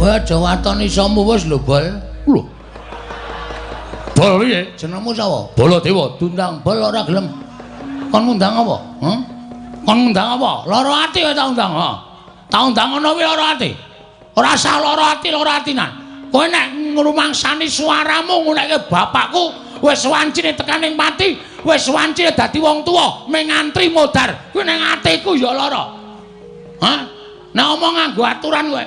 aja waton isamu wis lho, Bol. Lho. Bol piye? Jenengmu sapa? Baladewa. Tundang bol ora gelem. Kon ngundang apa? Hah? Kon ngundang apa? Lara ati kowe tak undang, ha. Tak undang ngono kuwi lara ati. Ora sah lara atinan. Kowe nek ngrumangsani suaramu ngunekke bapakku wis wancine tekaning pati, wis wancine dadi wong tuwa, ming ngantri modar. Kuwi ning atiku ya lara. Hah? Nek omong nganggo aturan kowe.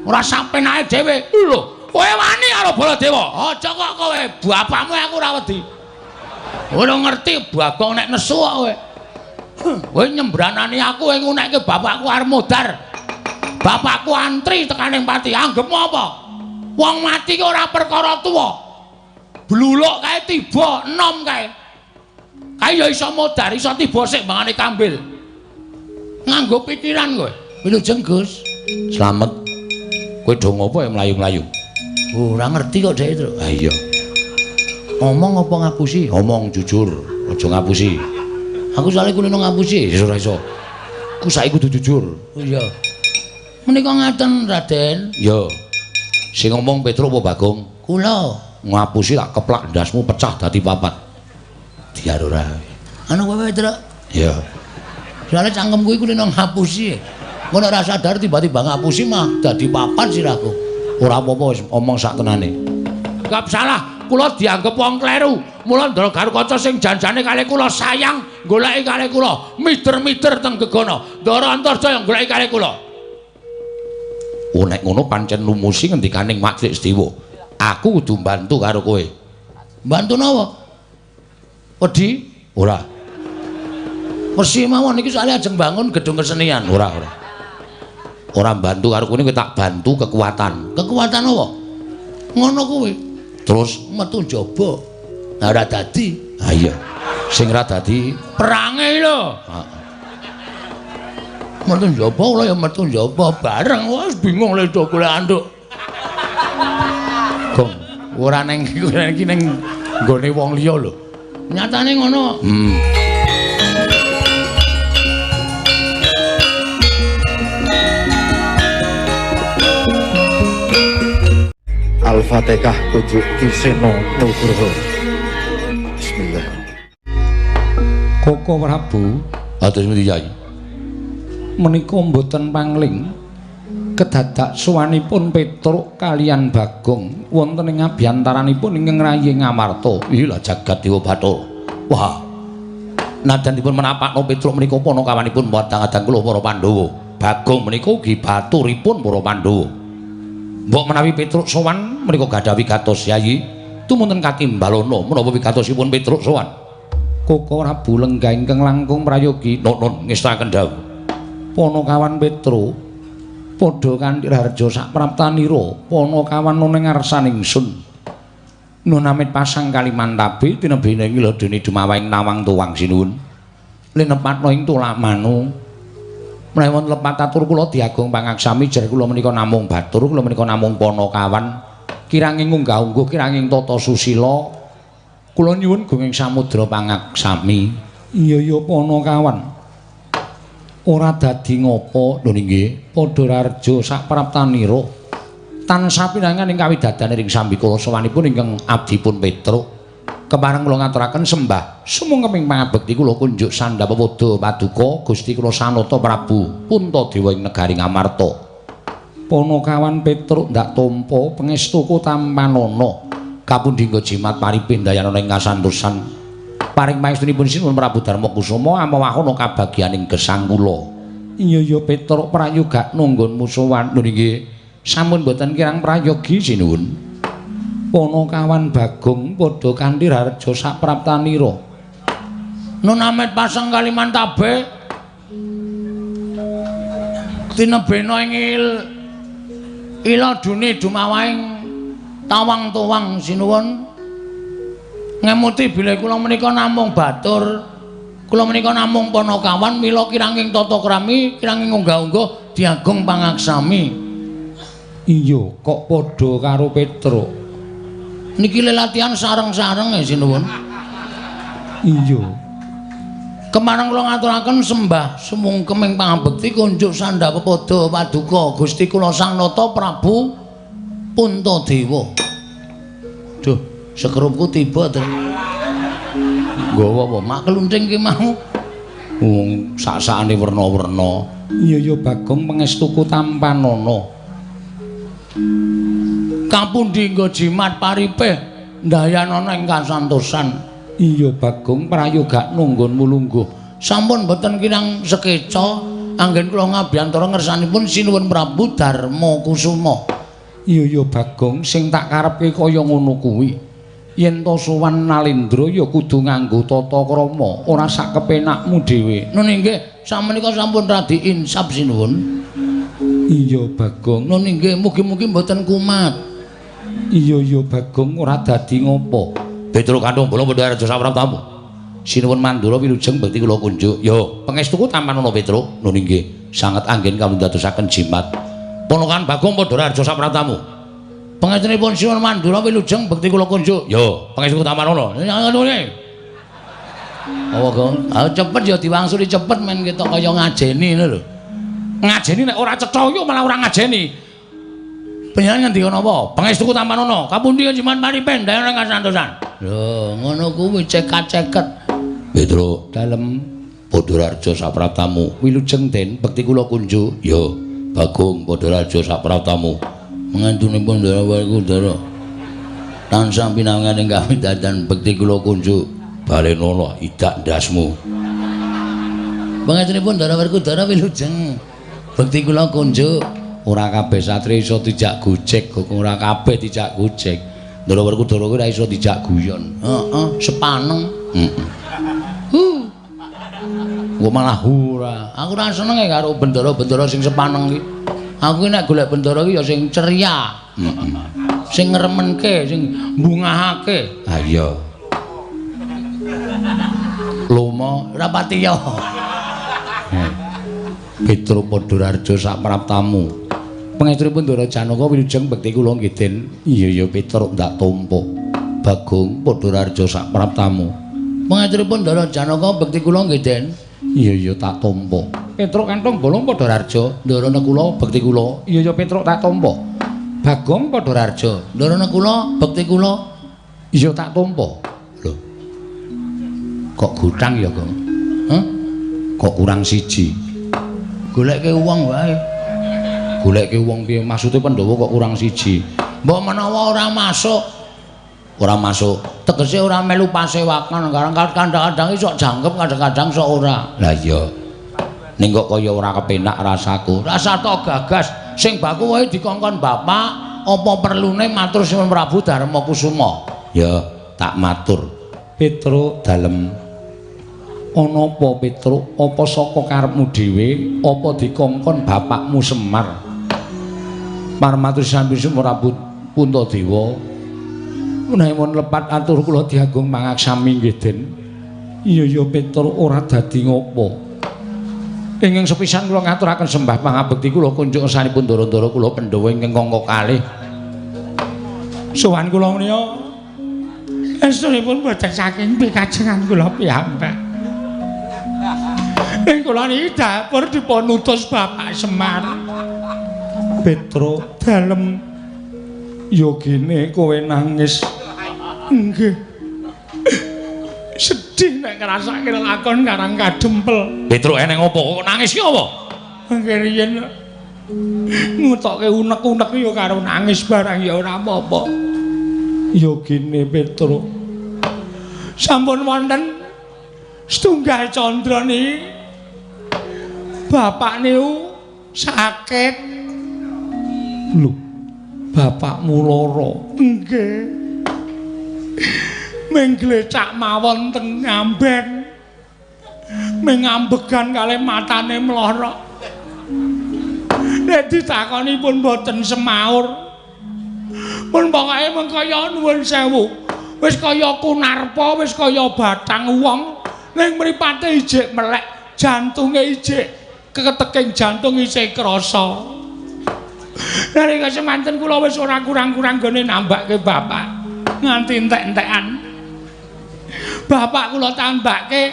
Ora sampenake dhewe. Lho. Kowe wani karo Baladewa. Aja kok kowe bapakmu aku ora wedi. Ora ngerti Bagong nek nesu kok kowe. Kowe nyembranani aku kowe ngunekke bapakku arep modar. Bapakku antri tekaning pati. Anggepmu apa? Wong mati ki ora perkara tuwa. Bluluk kae tiba enom kae. Kae ya iso modar, iso tiba sik mangane kambil. Nganggo pikiran kowe. Wilujeng Gus. Slamet. Kowe do ngopo ya mlayu-mlayu? Ora ngerti kok dhek itu. Ha iya. Ngomong apa ngapusi? Ngomong jujur, aja ngapusi. Aku soalnya kulino ngapusi. Wis ora iso. Ku saiki kudu jujur. Oh iya. Menika ngaten, Raden. Ya. Sing ngomong Petruk apa Bagong? Kula. Ngapusi tak keplak ndasmu pecah dadi papat. Diar ora. Anu kowe Petruk? Ya. Soalnya cangkemku iku kulino ngapusi. Ngono ora sadar tiba-tiba ngapusi mah dadi papat sirahku. Ora apa-apa wis omong sak tenane. Gak salah, kula dianggep wong kleru. Mula ndara karo kanca sing janjane kalih kula sayang goleki kalih kula, mider-mider teng gegono. Ndara Antarjaya goleki kalih kula. Oh nek ngono pancen lumusi ngendikaning Mak Trik Sdewa. Aku kudu bantu karo kowe. Bantu napa? Wedi? Ora. Mesti mawon iki soalnya ajeng bangun gedung kesenian. Ora. Ora bantu karo kowe tak bantu kekuatan. Kekuatan apa? Ngono kuwi. Terus Metu njaba. Lah ora dadi. ha iya. Sing ora dadi Perange lho. Metu njaba kula ya metu njaba bareng wis bingung le do golek anduk. Gong. Ora ning iki ning nggone wong liya lho. Nyatane ngono. Al-Fatihah kunjuk Kiseno Nugroho. Bismillah. Koko Prabu, atus pundi Yai? menika mboten pangling kedadak suwanipun Petruk kaliyan Bagong wonten ing abyantaranipun ingkang rayi Ngamarta. Iya jagat Dewa Bathara. Wah. Nadanipun menapakno Petruk menika panakawanipun watang-adang kula para Pandhawa. Bagong menika ugi baturipun para Pandhawa. Mbok menawi Petruk sowan menika gadhah wigatos Yai tumunten katimbalana menapa wigatosipun Petruk sowan. Koko Prabu lenggah ingkang langkung prayogi Nun ngestaken dawuh. Panakawan Petruk padha kanthi harja sak praptanira panakawan ning ngarsaning ingsun. Nun amit pasang Kalimantabe tinebene ngila dene dumawaing nawang tuwang sinuwun. Linepatno ing tulak manu. Menawi lepat atur kula diagung pangaksami jar kula menika namung batur, kula menika namung panakawan. Kiranging unggah-ungguh kiranging tata susila kula nyuwun gunging samudra pangaksami. Iya panakawan. Ora dadi ngapa lho nggih, padha rarja sak praptanira. Tansah pinangan ing kawidadane ring sambikala sawanipun ingkang abdipun Petruk. Kepareng kula ngaturaken sembah sumungkaping pangabekti kula kunjuk sandhap pada paduka Gusti kula Sanata Prabu Puntadewa ing negari Ngamarta. Panakawan Petruk ndak tampa pangestuku tampanana kapundhingga jimat paripindayana ing kasantosan. Paring pangestunipun sinuwun Prabu Darmakusuma amawahana kabagyaning gesang kula. Iya Petruk prayoga nunggonmu sowan lho nggih. Sampun boten kirang prayogi sinuwun. Panakawan Bagong padha kanthi harja sak praptanira. Nun amit pasang Kalimantabe. Tinebena ing ila dune dumawaing tawang tuwang sinuwun. Ngemuti bilih kula menika namung batur, kula menika namung panakawan mila kiranging tata krami, kiranging unggah-ungguh diagung pangaksami. Iya, kok padha karo Petruk. Niki latihan sareng-sareng ya sinuwun. Iya. Kemareng kula ngaturaken sembah sumungkeming pangabekti kunjuk sandha pepodo paduka Gusti kula Sang Nata Prabu Puntadewa. Duh, sekerupku tiba to. Nggawa apa mak kelunting ki mau. Wong sak-sakane werna-werna. Iya ya Bagong pangestuku tampanana. Kapundi nggo jimat paripeh ndayanana ing kasantosan. Iya Bagong prayoga nunggonmu lungguh. Sampun boten kirang sekeca anggen kula ngabiyantara ngersanipun Sinuwun Prabu Darma Kusuma. Iya ya Bagong sing tak karepke kaya ngono kuwi. Yen to sowan Nalendra ya kudu nganggo tata krama, ora sak kepenakmu dhewe. Nun inggih, samenika sampun radi insap Sinuwun. Iya Bagong. Nun inggih, mugi-mugi mboten kumat. Iya ya Bagong ora dadi ngopo. Petruk kanthong bola padha raja sapraptamu. Sinuwun Mandura wilujeng bekti kula kunjuk. Yo, pangestuku tampanana Petruk. Nun inggih, sanget anggen kawula dadosaken jimat. Ponokan Bagong padha raja sapraptamu. Pangestunipun Sinuwun Mandura wilujeng bekti kula kunjuk. Yo, pangestuku tampanana. Ngene. Apa kok? Ah cepet ya diwangsuli cepet men ketok kaya ngajeni ngono lho. Ngajeni nek ora cetha yo malah ora ngajeni. Panjenengan ngendika napa? Pangestuku tampanana. Kapundi jimat paripeh ndayan kasantosan. Lho, ngono kuwi cekat-ceket. Petruk Dalem padha raja sapraptamu. wilujeng den Bekti kula kunjuk. Yo, Bagong padha raja sapraptamu. Mengantunipun Darawarku Dara. Tansah pinanganing kawidadan bekti kula kunjuk. Balenana idak ndasmu. Mengantunipun Darawarku Dara wilujeng bekti kula kunjuk. ora kabeh satri iso dijak gojek, ora kabeh dijak gojek. Darawarku Dara kuwi ora iso dijak guyon. Heeh, sepaneng. Gua malah ora. Aku ora seneng karo bendara-bendara sing sepaneng iki. Aku nek golek bendara iki ya sing ceria. Sing ngremenke, sing mbungahake. Ah iya. Lomo ora pati ya. Petruk padha raja sapraptamu. Pangestunipun Ndara Janaka wilujeng bekti kula nggih Den. Iya ya Petruk ndak tampa. Bagong padha raja sapraptamu. Pangestunipun Ndara Janaka bekti kula nggih Den. Iya ya tak tampa. Petruk kantong bolong padha raja. Ndarana kula bekti kula. Iya ya Petruk tak tampa. Bagong padha raja. Ndarana kula bekti kula. Iya tak tampa. Lho. Kok gutang ya, Kang? Hah? Kok kurang siji? Goleke wong wae. Goleke wong piye? Maksude Pandhawa kok kurang siji? Mbok menawa ora masuk. Ora masuk. Tegese ora melu pasewakan, kadang-kadang iso jangkep, kadang-kadang iso ora. Lah iya. Ning kok kaya ora kepenak rasaku. Rasa to gagas sing baku wae dikongkon bapak, apa perlune matur Sinuwun Prabu Darma Kusuma. Ya, tak matur. Petruk dalem. Ana apa Petruk? Apa saka karepmu dhewe? Apa dikongkon bapakmu Semar? Parmatur Sinuwun Prabu Puntadewa. Menawi lepat atur kula diagung mangaksami nggih Den. Iya ya Petruk ora dadi ngopo. Ingkang sepisan kula ngaturaken sembah pangabekti kula kunjuk sanipun Ndara-ndara kula Pandhawa ingkang kangka kalih. Sowan kula menika estunipun boten saking pikajengan kula piyambak. Ing kula niki dapur dipun utus Bapak Semar. Petruk dalem yo gene kowe nangis. Nggih. Sedih nek ngrasake lakon karang kadempel. Petruk eneng apa kok nangis ki apa? Mangke riyen ngutokke unek-unek ya karo nangis barang ya ora apa-apa. Ya gene Petruk. Sampun wonten setunggal candra niki. Bapak niku sakit. Lho, bapakmu lara. Nggih. Mengglecak mawon teng ngamben. Mengambegan kalih matane mlorok. Nek ditakoni pun boten semaur. Pun pokoke mengkaya nuwun sewu. Wis kaya kunarpa, wis kaya batang wong. Ning mripate ijik melek, jantunge ijik keketeking jantung isih krasa. Dari kesemanten kula wis ora kurang-kurang gone nambake bapak. Nganti entek-entekan. Bapak kula tambake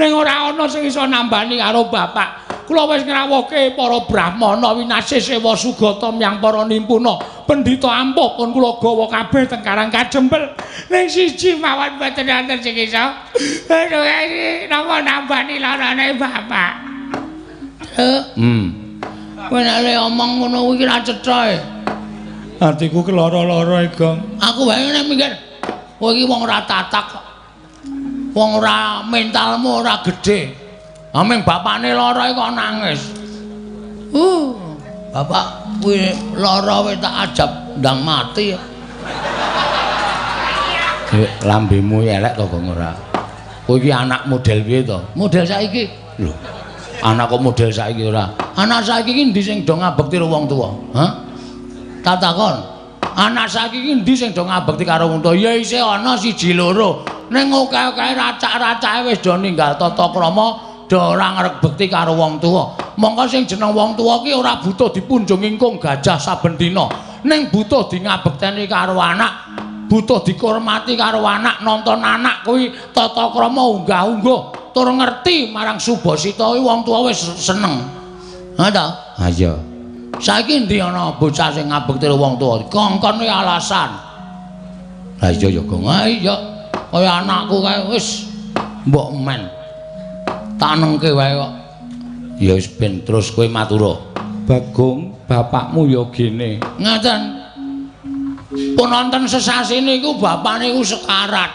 ning ora ana sing iso nambani karo bapak. Kula wis ngrawuhke para brahmana winasih sewa sugata miyang para nimpuna. Pendhita ampuh pun kula gawa kabeh teng Karang Kajembel. Ning siji mawon mboten wonten sing iso. Napa nambani larane bapak. Kowe nek le omong ngono kuwi ra cetha. Atiku kelara-lara, Gong. Aku wae nek mikir kowe iki wong ora tatak kok. Wong ora mentalmu ora gedhe. Ameng bapakne lara kok nangis. Bapak kuwi lara wis tak ajab ndang mati. Lambemu elek to, Gong ora. Kowe iki anak model piye to? Model saiki. Lho. Anak kok model saiki ora. Anak saiki iki ndi sing do ngabekti karo wong tuwa? Hah? Tak takon. Anak saiki iki ndi sing do ngabekti karo wong tuwa? Ya isih ana siji loro. Ning akeh-akeh racak-racake wis do ninggal tata krama. Ora ngarep bekti karo wong tuwa. Mongko sing jeneng wong tuwa ki ora butuh dipunjung ingkung gajah saben dina, ning butuh di ngabekteni karo anak, butuh dihormati karo anak, nonton anak kuwi tata krama unggah-ungguh, tur ngerti marang Subasita kuwi wong tuwa wis seneng. Ha ta? Ha iya. Saiki ndi ana bocah sing ngabekti karo wong tuwa? Kongkon kuwi alasan. Lah iya ya, Gong. Ha iya. Kaya anakku kae wis mbok men. Tak nengke wae kok. Ya wis ben terus kowe matura. Bagong, bapakmu ya gene. Ngaten. Pun wonten sesasi niku bapakne iku sekarat.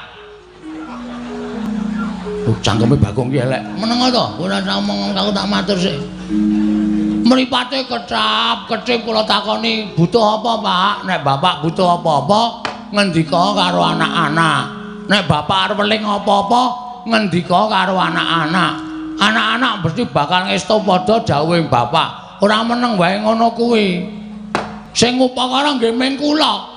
Cangkeme Bagong ki elek. Meneng to, ora usah omong aku tak matur sik. Mripate kecap-kecip kula takoni, butuh apa, Pak? Nek bapak butuh apa-apa, ngendika karo anak-anak. Nek bapak arep eling apa-apa, ngendika karo anak-anak. Anak-anak mesti bakal ngestu padha dawuhing bapak. Ora meneng wae ngono kuwi. Sing upakara nggih ming kula.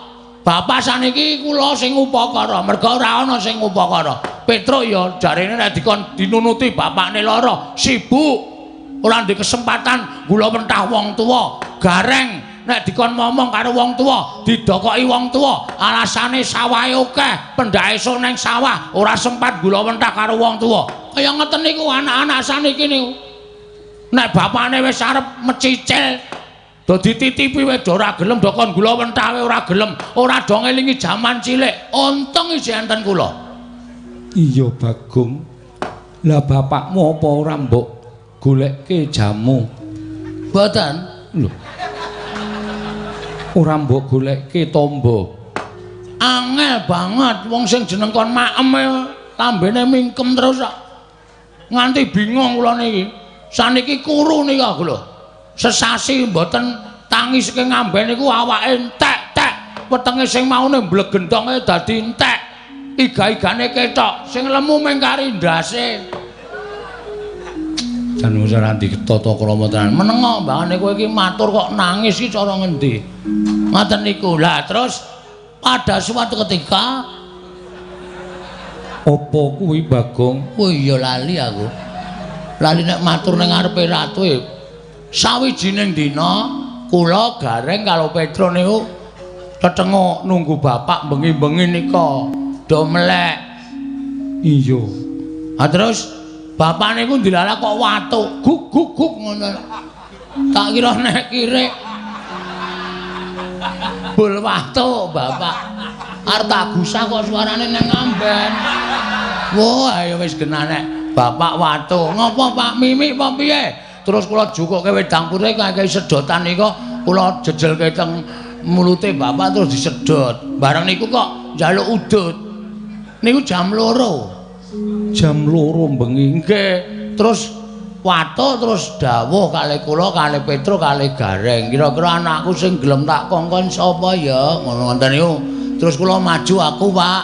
Bapak saniki kula sing upakara, merga ora ana sing upakara. Petruk ya jarene nek dikon dinunuti bapakne lara, sibuk. Ora ndek kesempatan gula mentah wong tuwa. Gareng nek dikon ngomong karo wong tuwa, didokoki wong tuwa, alasane sawahe akeh, pendhae esuk ning sawah, ora sempat gula mentah karo wong tuwa. Kaya ngeten niku anak-anak saniki niku. Nek bapakne wis arep mecicil, do dititipi wis ora gelem do kon gula mentah ora gelem, ora do ngelingi jaman cilik. Untung isih enten kula. Iya, Bagong. Lah bapakmu apa ora mbok golekke jamu? Mboten. Lho. Ora mbok golekke tombo. Angel banget wong sing jeneng kon maem lambene mingkem terus kok. Nganti bingung kula niki. Saniki kuru niki aku lho. Sesasi mboten tangi saking ngamben niku awake entek-tek. Wetenge sing maune mblegentonge dadi entek. Iga-igane ketok, sing lemu mung kari ndase. Jan wis ora ditata krama tenan. Menengo mbahane kowe iki matur kok nangis iki cara ngendi? Ngoten niku. Lah terus pada suatu ketika opo kuwi Bagong? Oh iya lali aku. Lali nek matur ning ngarepe ratu e. Sawijining dina kula Gareng karo Petro niku tetengok nunggu bapak bengi-bengi nika do melek. Iya. Ah terus bapak niku dilalah kok watuk guk-guk ngono. Tak kira nek kirek bul watuk bapak. Arep tak gusah kok suarane nang ngamben. Wah, ya wis genane. Bapak watu. Ngopo Pak Mimi apa piye? Terus kula jukuke wedang putih kaya sedotan nika kula jejelke teng mulute bapak terus disedot. Bareng niku kok njaluk udut. Niku jam 2. Jam 2 bengi. Nggih. Terus watu terus dawuh kalih kula kalih Petro kalih Gareng. Kira-kira anakku sing gelem tak kongkon sapa ya? Ngono ngoten niku. Terus kula maju aku, Pak.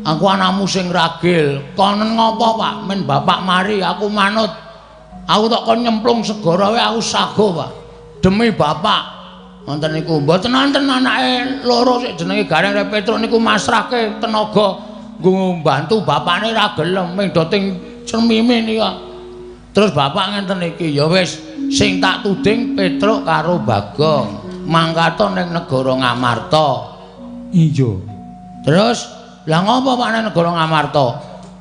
Aku anakmu sing ragil. Konen ngopo, Pak? Men bapak mari aku manut. Aku tak kon nyemplung segara wae aku sago, Pak. Demi bapak. Wonten niku mboten wonten anake loro sik jenenge Gareng karo Petro niku masrahke tenaga nggo mbantu bapakne ra gelem ming doting cermime nika. Terus bapak ngenten iki, ya wis sing tak tuding Petro karo Bagong. Mangkato ning negara Ngamarta. Iya. Terus, lah ngopo Pak nek negara Ngamarta?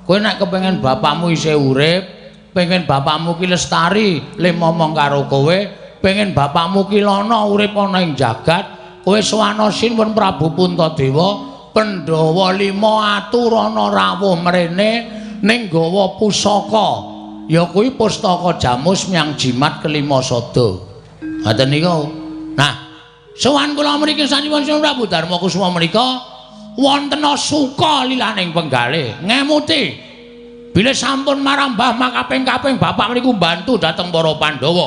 Kowe nek kepengin bapakmu isih urip, pengen bapakmu ki lestari, le momong karo kowe, pengen bapakmu ki lono urip ana ing jagat, kowe sowana Sinuwun Prabu Puntadewa, Pandhawa 5 aturana rawuh mrene ning gawa pusaka. Ya kuwi pustaka Jamus Myang Jimat kelima sada. Ngoten niku. Nah, sowan kula mriki sampun Sinuwun Prabu Darma Kusuma menika wonten suka lilaning penggalih ngemuti bilih sampun marambah makaping-kaping bapak mriku bantu dhateng para Pandhawa.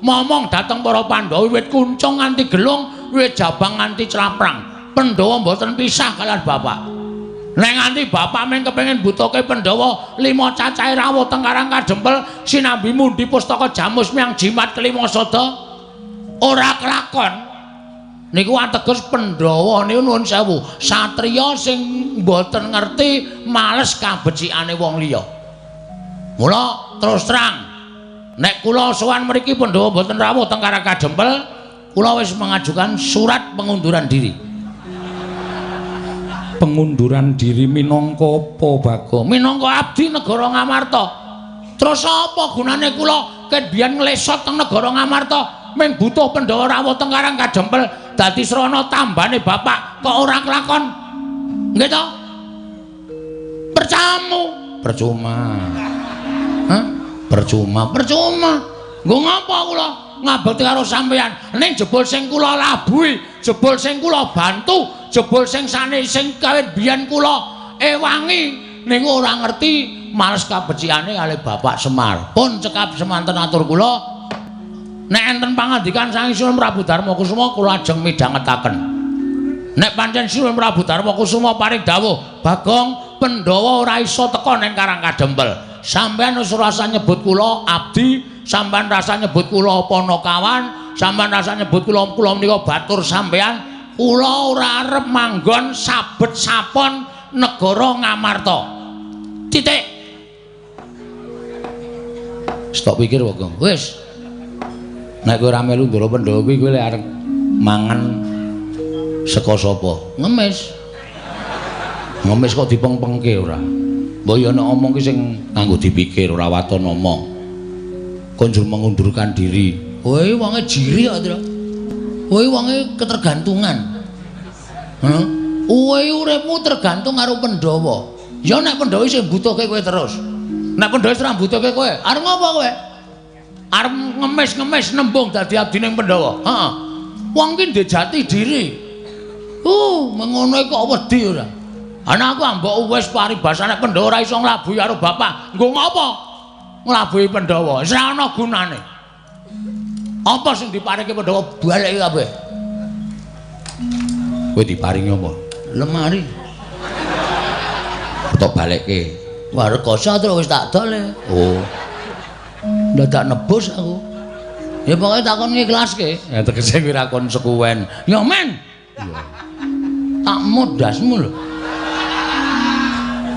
Momong dhateng para Pandhawa wiwit kuncung nganti gelung, wiwit jabang nganti claprang. Pandhawa mboten pisah kaliyan bapak. Nek nganti bapak men kepengin butuhke Pandhawa 5 cacahe rawuh teng Karang Kadempel sinambi mundi pustaka Jamus Myang Jimat kelima sada ora kelakon. Niku ateges Pandhawa niku nuwun sewu, satriya sing mboten ngerti males kabecikane wong liya. Mula terus terang, nek kula sowan mriki Pandhawa mboten rawuh teng Karang Kadempel, kula wis mengajukan surat pengunduran diri. Pengunduran diri minangka apa, Bagong? Minangka abdi negara Ngamarta. Terus apa gunane kula ket biyen nglesot teng negara Ngamarta, mung butuh Pandhawa rawuh teng Karang Kadempel dadi srana tambane bapak kok ora kelakon. Nggih to? Percamu. Percuma. Hah? Percuma. Nggo ngapa kula ngabekti karo sampeyan ning jebul sing kula labuhi, jebul sing kula bantu, jebul sing kawit biyen kula ewangi niku ora ngerti males kabecikane kalih Bapak Semar. Pun cekap semanten atur kula nek enten pangandikan saking Sinuwun Prabu Darma Kusuma kula ajeng midhangetaken. Nek pancen Sinuwun Prabu Darma Kusuma paring dawuh, Bagong Pandhawa ora iso teka ning Karang Kadempel. Sampeyan wis rasa nyebut kula abdi, sampeyan rasa nyebut kula Panakawan, sampeyan rasa nyebut kula menika batur sampeyan. Kula ora arep manggon sabet sapon negara Ngamarta. Titik. Stop pikir, Bagong. Wis. Nek kowe ora melu ndara Pandhawa kuwi kowe arep mangan saka sapa? Ngemis. Ngemis kok dipeng-pengke ora? Mbok ya nek omong ki sing kanggo dipikir ora waton omong. Konjur mengundurkan diri. Kowe wonge jiri kok, Tru. Kowe wonge ketergantungan. Heh. Kowe uripmu tergantung karo Pandhawa. Ya nek Pandhawa isih butuhke kowe terus. Nek Pandhawa ora butuhke kowe, arep ngopo kowe? Arep ngemis-ngemis nembung dadi abdine Pandhawa. Heeh. Wong ki ndek jati diri. Mengono kok wedi ora. Ana aku ambok wis paribasane Pandhawa ora iso nglabuhi karo bapak. Nggo ngopo? Nglabuhi Pandhawa. Wis ora ana gunane. Apa sing diparingi Pandhawa baleke kabeh? Kowe diparingi apa? Lemari. Tok balekke. Warkasa terus wis tak dol. Oh. Dadak nebus aku. Ya pokoke takon ngiklaske. Ya tegese kowe ra kon sekuwen. Ya men. Tak modasmu lho.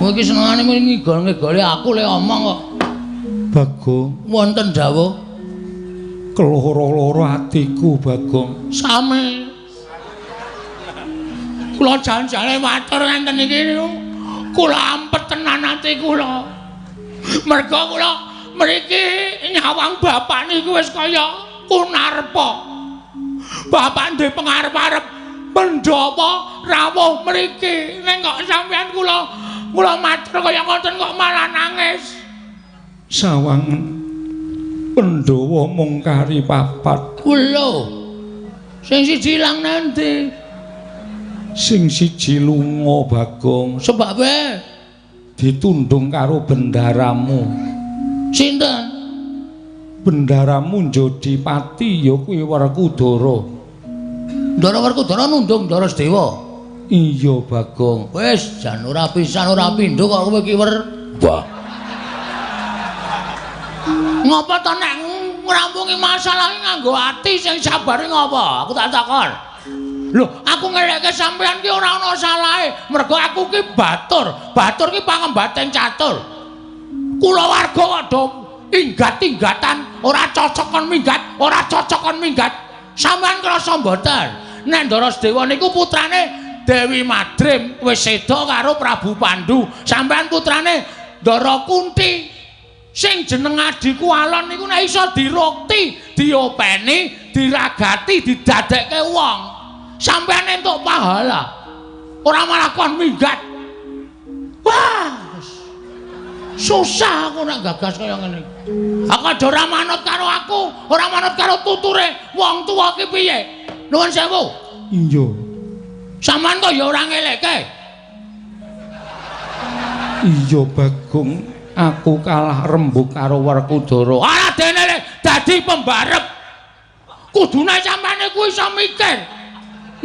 Kowe iki senengane ngigol-ngigoli aku le omong kok. Bagong, Wonten dawuh keloro-loro atiku, Bagong. same. Kula janjane matur ngenten iki niku. Kula ampet tenan ati kula. Merga kula mriki nyawang bapak niku wis kaya kunarpa. Bapak duwe pengarep-arep Pandhawa rawuh mriki. Ning kok sampeyan kula matur kaya ngoten kok malah nangis. Sawangen Pandhawa mung kari papat. Lho. Sing siji ilang nanti. Sing siji lunga, Bagong. Sebabe Ditundung karo bendaramu. sinten? Bendaramu Jodipati ya kuwi Werkudara. Ndara Werkudara nundung Ndara Sedewa. Iya, Bagong. Wis jan ora pisan ora pindho kok kowe ki Wah. Ngapa to nek ngrampungi masalah nganggo ati sing sabare ngapa? Aku tak takon. Lho, aku ngelekke sampeyan ki ora ana salahe. Mergo aku ki batur. Batur ki pangembating catur. Kula warga kok do inggat-inggatan, ora cocok kon minggat, ora cocok kon minggat. Sampeyan krasa mboten? Nek Ndara Sedewa niku putrane Dewi Madrim wis seda karo Prabu Pandu. Sampeyan putrane Ndara Kunti sing jeneng adhiku Alon niku nek iso dirukti, diopeni, diragati, didadekke wong. Sampeyan entuk pahala. Ora malah kon minggat. Wah. Susah aku nek gagas kaya ngene. Aku ora manut karo aku, ora manut karo tuture wong tuwa ki piye. Nuwun sewu. Iya. Sampeyan kok ya ora ngelekke. Iya Bagong, aku kalah rembug karo Werkudara. Ora dene dadi pembarep. Kudune sampeyan iku iso mikir.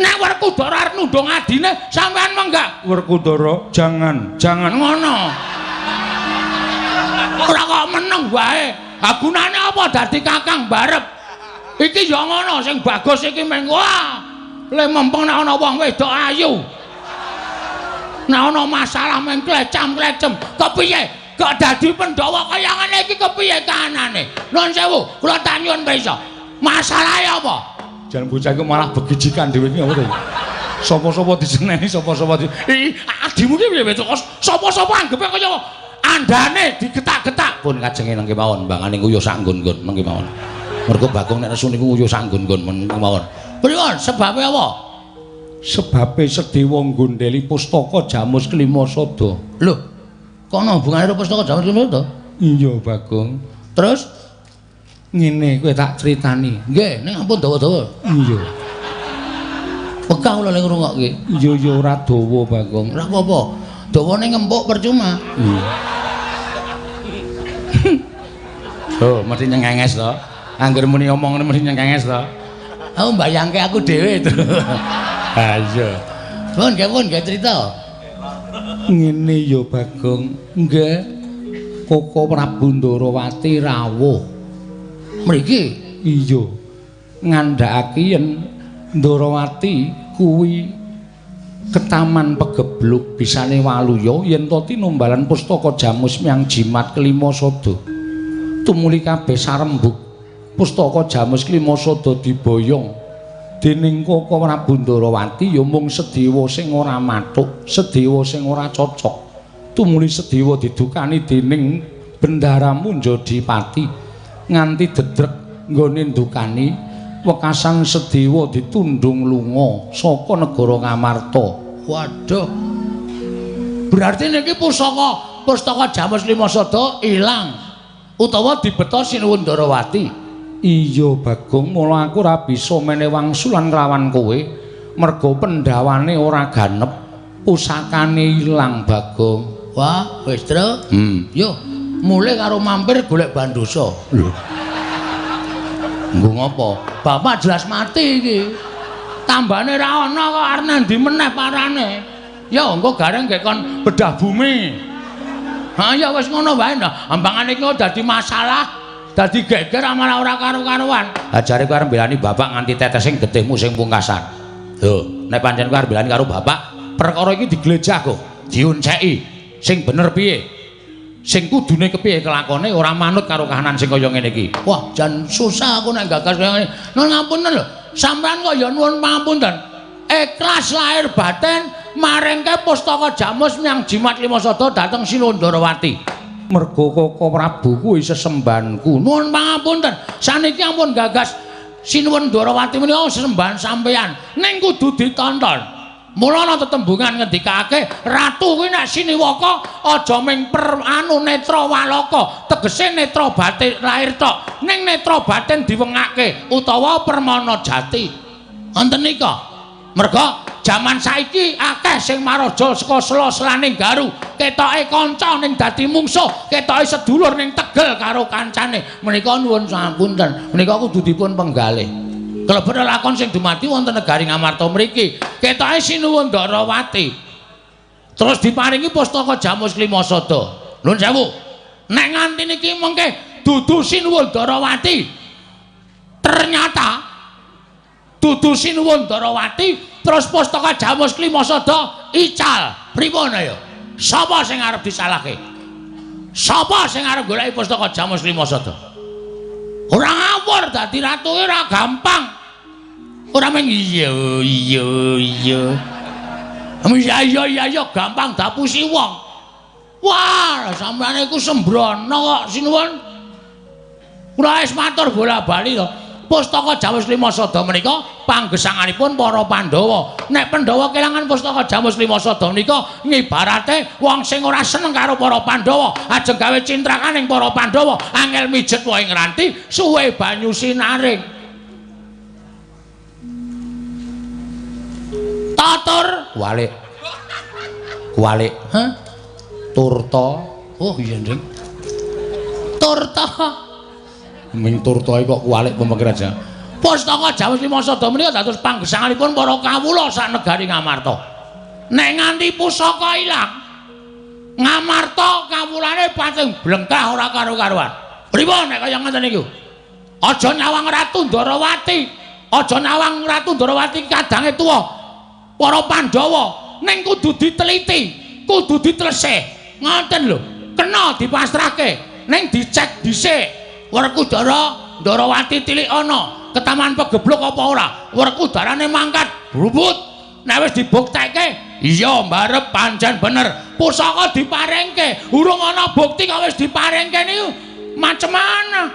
Nek Werkudara arep nundung adine, sampeyan menggak. Werkudara, jangan Ngono. Ora kok meneng wae. Ha gunane apa dadi kakang barep? Iki ya ngono sing bagus iki meng wah. Le mempeng nek ana wong wedok ayu. Nek ana masalah meng klecam-klecem, kepiye? Kok dadi Pandhawa kaya ngene iki kepiye kahanane? Nuwun sewu, kula tak nyuwun pirsa. Masalahe apa? Jan bocah iku malah begijikan dhewe iki apa to? Sapa-sapa diseneni, sapa-sapa di Adimu ki piye to? Sapa-sapa anggepe kaya andane digetak-getak. Pun kajenge nengke mawon, mbangane nguyuh sak nggon-nggon nengke mawon. Mergo Bagong nek nesu niku nguyuh sak nggon-nggon nengke mawon. Pripun sebabe apa? Sebabe Sedewa nggondheli pustaka Jamus Klimasada. Lho, kok ana hubungane karo pustaka Jamus Klimasada? Iya, Bagong. Terus Ngene kowe tak critani. nggih, ning ampun dawa-dawa. Iya. Pekah kula ning ngrungokke. Iya ora dawa, Bagong. Ora apa-apa. Dawane ngempuk percuma. Iya. Oh, mesti nyengenges to. Angger muni omong ngene mesti nyengenges to. Aku mbayangke aku dhewe to. Ha iya. Pun nggih cerita. Ngene ya Bagong. Nggih. Koko Prabu Ndarawati rawuh. Mriki Iya. Ngandhakake yen Ndarawati kuwi ketaman pegebluk bisane waluya yen to tinumbalan pustaka Jamus Myang Jimat Klimasada. Tumuli kabeh sarembug pustaka Jamus Klimasada diboyong dening Koko Prabu Ndarawati ya mung Sedewa sing ora mathuk, Sedewa sing ora cocok. Tumuli Sedewa didukani dening Bendara Munjadipati nganti dedrek nggone ndukani wekasan Sedewa ditundung lunga saka negara Ngamarta. waduh. Berarti niki pustaka Jamus Klimasada ilang utawa dibeta Sinuwun Ndarawati. Iya Bagong, mula aku ora bisa menehi wangsulan nglawan kowe merga pendhawane ora ganep, pusakane ilang Bagong. Wah, wis Tru. Yo, mulai karo mampir golek Bandosa. Lho. Nggo ngopo? Bapak jelas mati iki. Tambane ra ana kok arep ndi meneh parane. Ya engko gareng gek kon bedah bumi. Ha ya wis ngono wae ndak. Ambangane iki dadi masalah, dadi geger malah ora karo-karuan. Ajare kowe arep mbelani bapak nganti tetesing getihmu sing pungkasan. Lho, nek pancen kowe arep mbelani karo bapak, perkara iki diglejah kok, diunceki. Sing bener piye? Sing kudune kepiye kelakone ora manut karo kahanan sing kaya ngene iki. Wah, jan susah aku nek gagas kaya ngene. Nun ngapunten lho. Sampeyan kok ya nuwun pangapunten. Ikhlas lahir batin maringke pustaka Jamus Myang Jimat Klimasada dhateng Sinuwun Ndarawati. Merga Koko Prabu kuwi sesembahanku. Nuwun pangapunten. Saniki ampun gagas Sinuwun Ndarawati menika sesembahan sampeyan ning kudu ditonton. Mula ana tetembungan ngendikake ratu kuwi nek siniwaka aja ming netra walaka, tegese netra batin lahir tok, ning netra batin diwengake utawa permana jati. Wonten nika. Merga jaman saiki akeh sing maraja saka sela-selaning garu, ketoke kanca ning dadi mungsuh, ketoke sedulur ning tegel karo kancane. Menika nuwun sapunten, menika kudu dipun penggalih. Kalebet lakon sing dumadi wonten negari Ngamarta mriki, ketoke Sinuwun Ndarawati. Terus diparingi pustaka Jamus Klimasada. Nuwun sewu. Nek nganti niki mengke dudu Sinuwun Ndarawati. Ternyata dudu Sinuwun Ndarawati, terus pustaka Jamus Klimasada ical. Pripun ya? Sapa sing arep disalahke? Sapa sing arep goleki pustaka Jamus Klimasada? Ora ngawur dadi ratu ora gampang. Ora mung iya. Iya gampang dapusi wong. Wah, sampeyan iku sembrono kok sinuwun. Kula wis matur bola-bali to. Pustaka Jamus Lima Sada menika panggesanganipun para Pandhawa. Nek Pandhawa kelangan pustaka Jamus Lima Sada menika ngibarate wong sing ora seneng karo para Pandhawa, ajeng gawe cintrakaning para Pandhawa, angel mijet wae ngranti, suwe banyu sinaring. Tatur Walik. Walik. Hah? Turta. Oh iya, Nding. Turta. Ming turta kok walik pemikir aja. Pustaka Jamus Lima Sada menika dados panggesanganipun para kawula sak negari Ngamarta. Nek nganti pusaka ilang, Ngamarta kawulane pating blengkah ora karo-karuan. Pripun nek kaya ngoten niku? Aja nyawang Ratu Ndarawati. Aja nyawang Ratu Ndarawati kadange tuwa. Para Pandhawa ning kudu diteliti, kudu ditelesih. Ngoten lho. Kena dipasrahke, ning dicek dhisik. Werkudara Ndarawati tilik ana, ketaman pegeblok apa ora? Werkudarane mangkat brubut. Nek wis dibuktekke, iya mbarep pancen bener. Pusaka diparingke, urung ana bukti kok wis diparingke niku. Macem mana?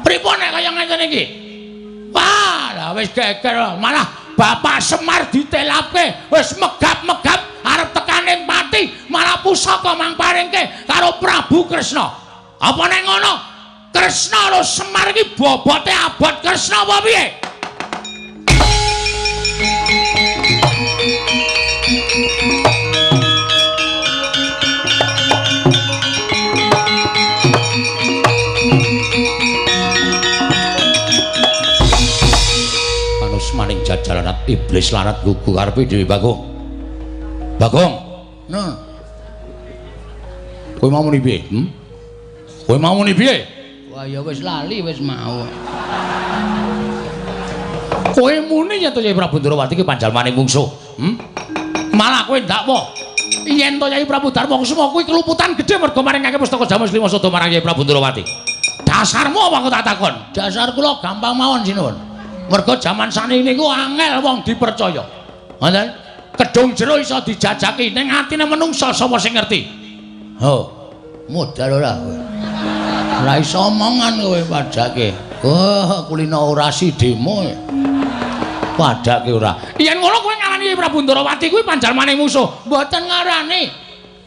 Pripun nek kaya ngene iki? Wah, lah wis geger malah Bapak Semar ditelapke, wis megap-megap arep tekaning pati, malah pusaka mang paringke karo Prabu Kresna. Apa nek ngono? Kresna lho Semar iki bobote abot Kresna apa piye? Manus maning jajalanat iblis larat gugu karepe dhewe Bagong. Bagong. Nah. Kowe mau muni piye? Kowe mau muni piye? Wah ya wis lali wis mau. Kowe muni yen to Yai Prabu Ndarawati ki panjalmaning mungsuh. Malah kowe ndak apa. Yen to Yai Prabu Darmakusuma kuwi keluputan gedhe mergo maringake pustaka Jamus Lima Sada marang Yai Prabu Ndarawati. Dasarmu apa kok tak takon? Dasar kula gampang mawon sinuwun. Mergo jaman saniki niku angel wong dipercaya. Ngoten. Kedung jero iso dijajaki ning atine menungsa sapa sing ngerti. Ho. Modal ora kowe. Ora iso omongan kowe padake. Oh, kulino orasi demo. Padake ora. Yen ngono kowe ngarani Yai Prabu Ndarawati kuwi panjalmaning musuh. Mboten ngarani.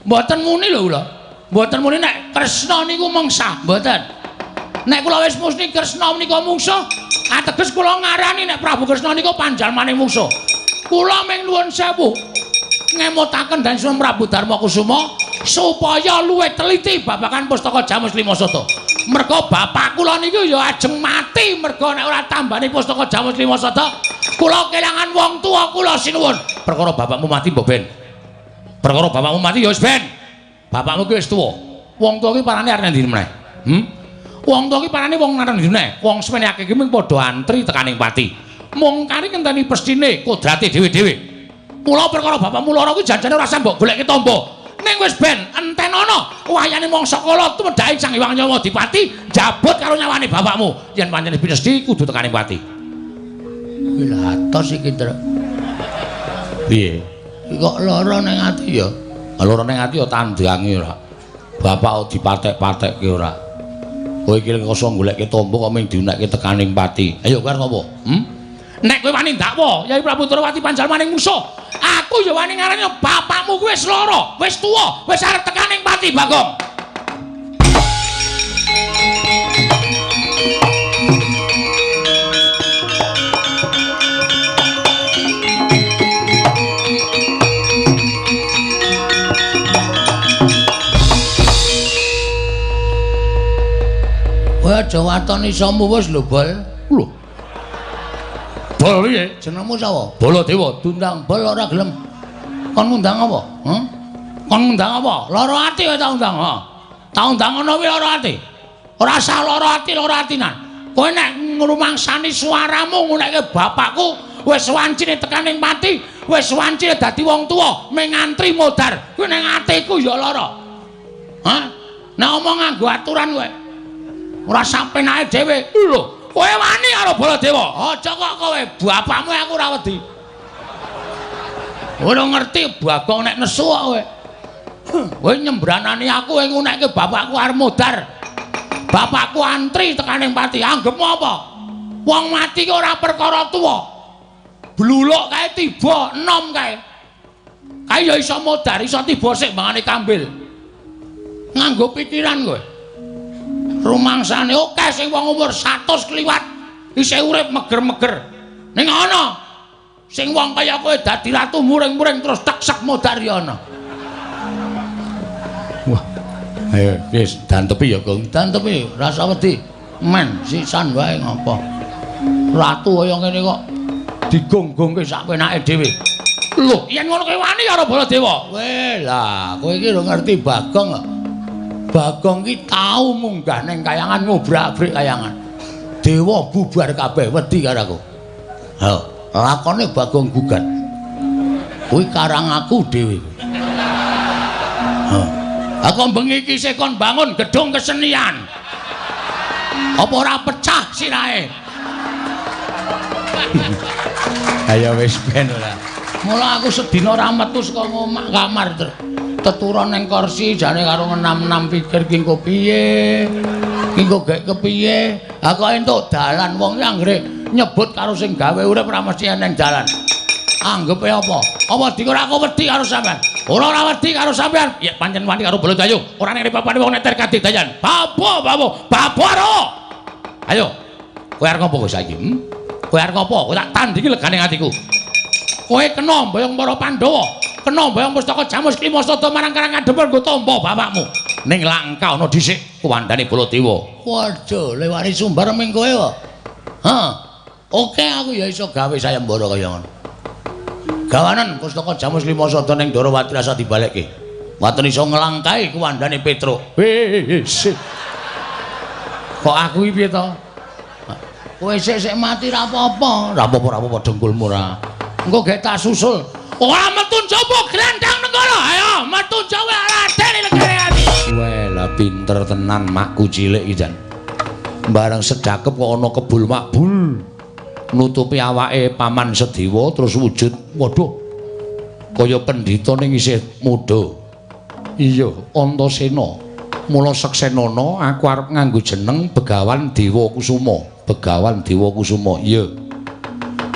Mboten muni lho kula. Mboten muni nek Kresna niku mangsa, mboten. Nek kula wis muni Kresna menika mungsuh, ateges kula ngarani nek Prabu Kresna niku panjalmaning musuh. Kula ming nuwun sewu ngemutaken dan Sunan Prabu Darmakusuma supaya luwih teliti babagan pustaka Jamus Lima Sada. Merga bapak kula niku ya ajeng mati merga nek ora tambani pustaka Jamus Lima Sada, kula kelangan wong tuwa kula sinuwun. Perkara bapakmu mati mbok Ben. Perkara bapakmu mati ya wis Ben. Bapakmu ki wis tuwa. Wong tuwa ki parane arep ndi meneh? Wong tuwa ki parane wong nang ndi meneh? Wong semene akeh ki mung padha antri tekaning pati. Mung kari ngenteni pestine kodrate dhewe-dhewe. Mula perkara bapakmu lara kuwi janjane ora usah mbok goleki tampa. Ning wis ben enten ana wayane mangsa kala tumedhaing Sang Hyang Nyawadipati jabut karo nyawane bapakmu. Yen pancen pinesti kudu tekaning pati. Kuwi lha atos iki, Tru. Piye? Iki kok lara ning ati ya? Lara ning ati ya tandangi ora. Bapak dipatek-patekke ora. Kowe iki lek iso goleki tampa kok mung diunekke tekaning pati. Ayo karo ngopo? Nek kowe wani ndakwa, Yai Prabu Ndarawati panjalmaning musuh, aku ya wani ngarani bapakmu kuwi wis lara, wis tuwa, wis arep tekaning pati, Bagong. Kowe aja watoni isamu wis lho, Bol. Lho. Bol piye? Jenengmu sapa? Baladewa. Dundang bol ora gelem. Kon ngundang apa? Kon ngundang apa? Lara ati wae tak undang, ha. Tak undang ana kuwi lara ati. Ora usah lara atinan. Kowe nek ngrumangsani swaramu ngunekke bapakku wis wancine tekaning pati, wis wancine dadi wong tuwa, ming ngantri modar. Kuwi ning atiku ya lara. Hah? Nek omong nganggo aturan kowe. Ora sampe nae dhewe. Lho. Kowe wani karo Baladewa. Aja kok kowe bapakmu aku ora wedi. Ora ngerti Bagong nek nesu kok kowe. Kowe nyembranani aku kowe ngunekke bapakku arep modar. Bapakku antri tekaning pati. Anggepmu apa? Wong mati ki ora perkara tuwa. Bluluk kae tiba enom kae. Kae ya iso modar, iso tiba sik mangane kambil. Nganggo pikiran kowe. Rumangsane akeh sing wong umur 100 kliwat isih urip meger-meger. Ning ana sing wong kaya kowe dadi ratu muring-muring terus teksek modar ya ana. Wah. Ayo wis dantepi ya, Gong. Dantepi, rasa wedi. Men sisan wae ngopo. Ratu kaya ngene kok digonggongke sak penake dhewe. Lho, yen ngono kowe wani karo Baladewa. Weh lah, kowe iki ora ngerti Bagong kok. Bagong ki tau munggah ning kayangan ngobrak-abrik kayangan. Dewa bubar kabeh wedi karo aku. Lho, lakone Bagong gugat. Kuwi karang aku dhewe. Aku bengi iki sik kon bangun gedung kesenian. Apa ora pecah sirahe? Ayo wis ben ora. Mula aku sedina ora metu saka kamar teturon ning kursi jane karo ngenam-enam pikir ki engko piye. Ki engko gek kepiye? Ha kok entuk dalan wong ki anggere nyebut karo sing gawe urip ora mesti eneng dalan. Anggepe apa? Apa dikira aku wedi karo sampean? Ora wedi karo sampean. Ya pancen wani karo Baladewa. Ora nek papane wong neter kadidayan. Babaro. Ayo. Kowe arep ngopo saiki? Kowe arep ngopo? Kowe tak tandingi legane atiku. Kowe kena mboyong para Pandhawa, kena mboyong pustaka Jamus Klimasada marang Karangadhepur nggo tampa bapakmu. Ning Langka ana dhisik kuwandane Baladewa. Waduh, lewani sumbar ming kowe kok. Hah. Oke aku ya iso gawe sayembara kaya ngono. Gawanan pustaka Jamus Klimasada ning Darawati rasa dibalekke. Waten iso nglangkai kuwandane Petruk. Wis. Kok aku iki piye to? Kowe sik mati ra apa-apa. Ra apa-apa dengkulmu ra. Engko gek tak susul. Ora metu njaba grandang negara. Ayo metu jawa Raden negare ati. Wah, lah pinter tenan makku cilik iki jan. Bareng sedakep kok ana kebul makbul. Nutupi awake Paman Sedewa terus wujud. Waduh. Kaya pendhita ning isih muda. Iya, Antasena. Mula seksenana aku arep nganggo jeneng Begawan Dewa Kusuma. Begawan Dewa Kusuma. Iya.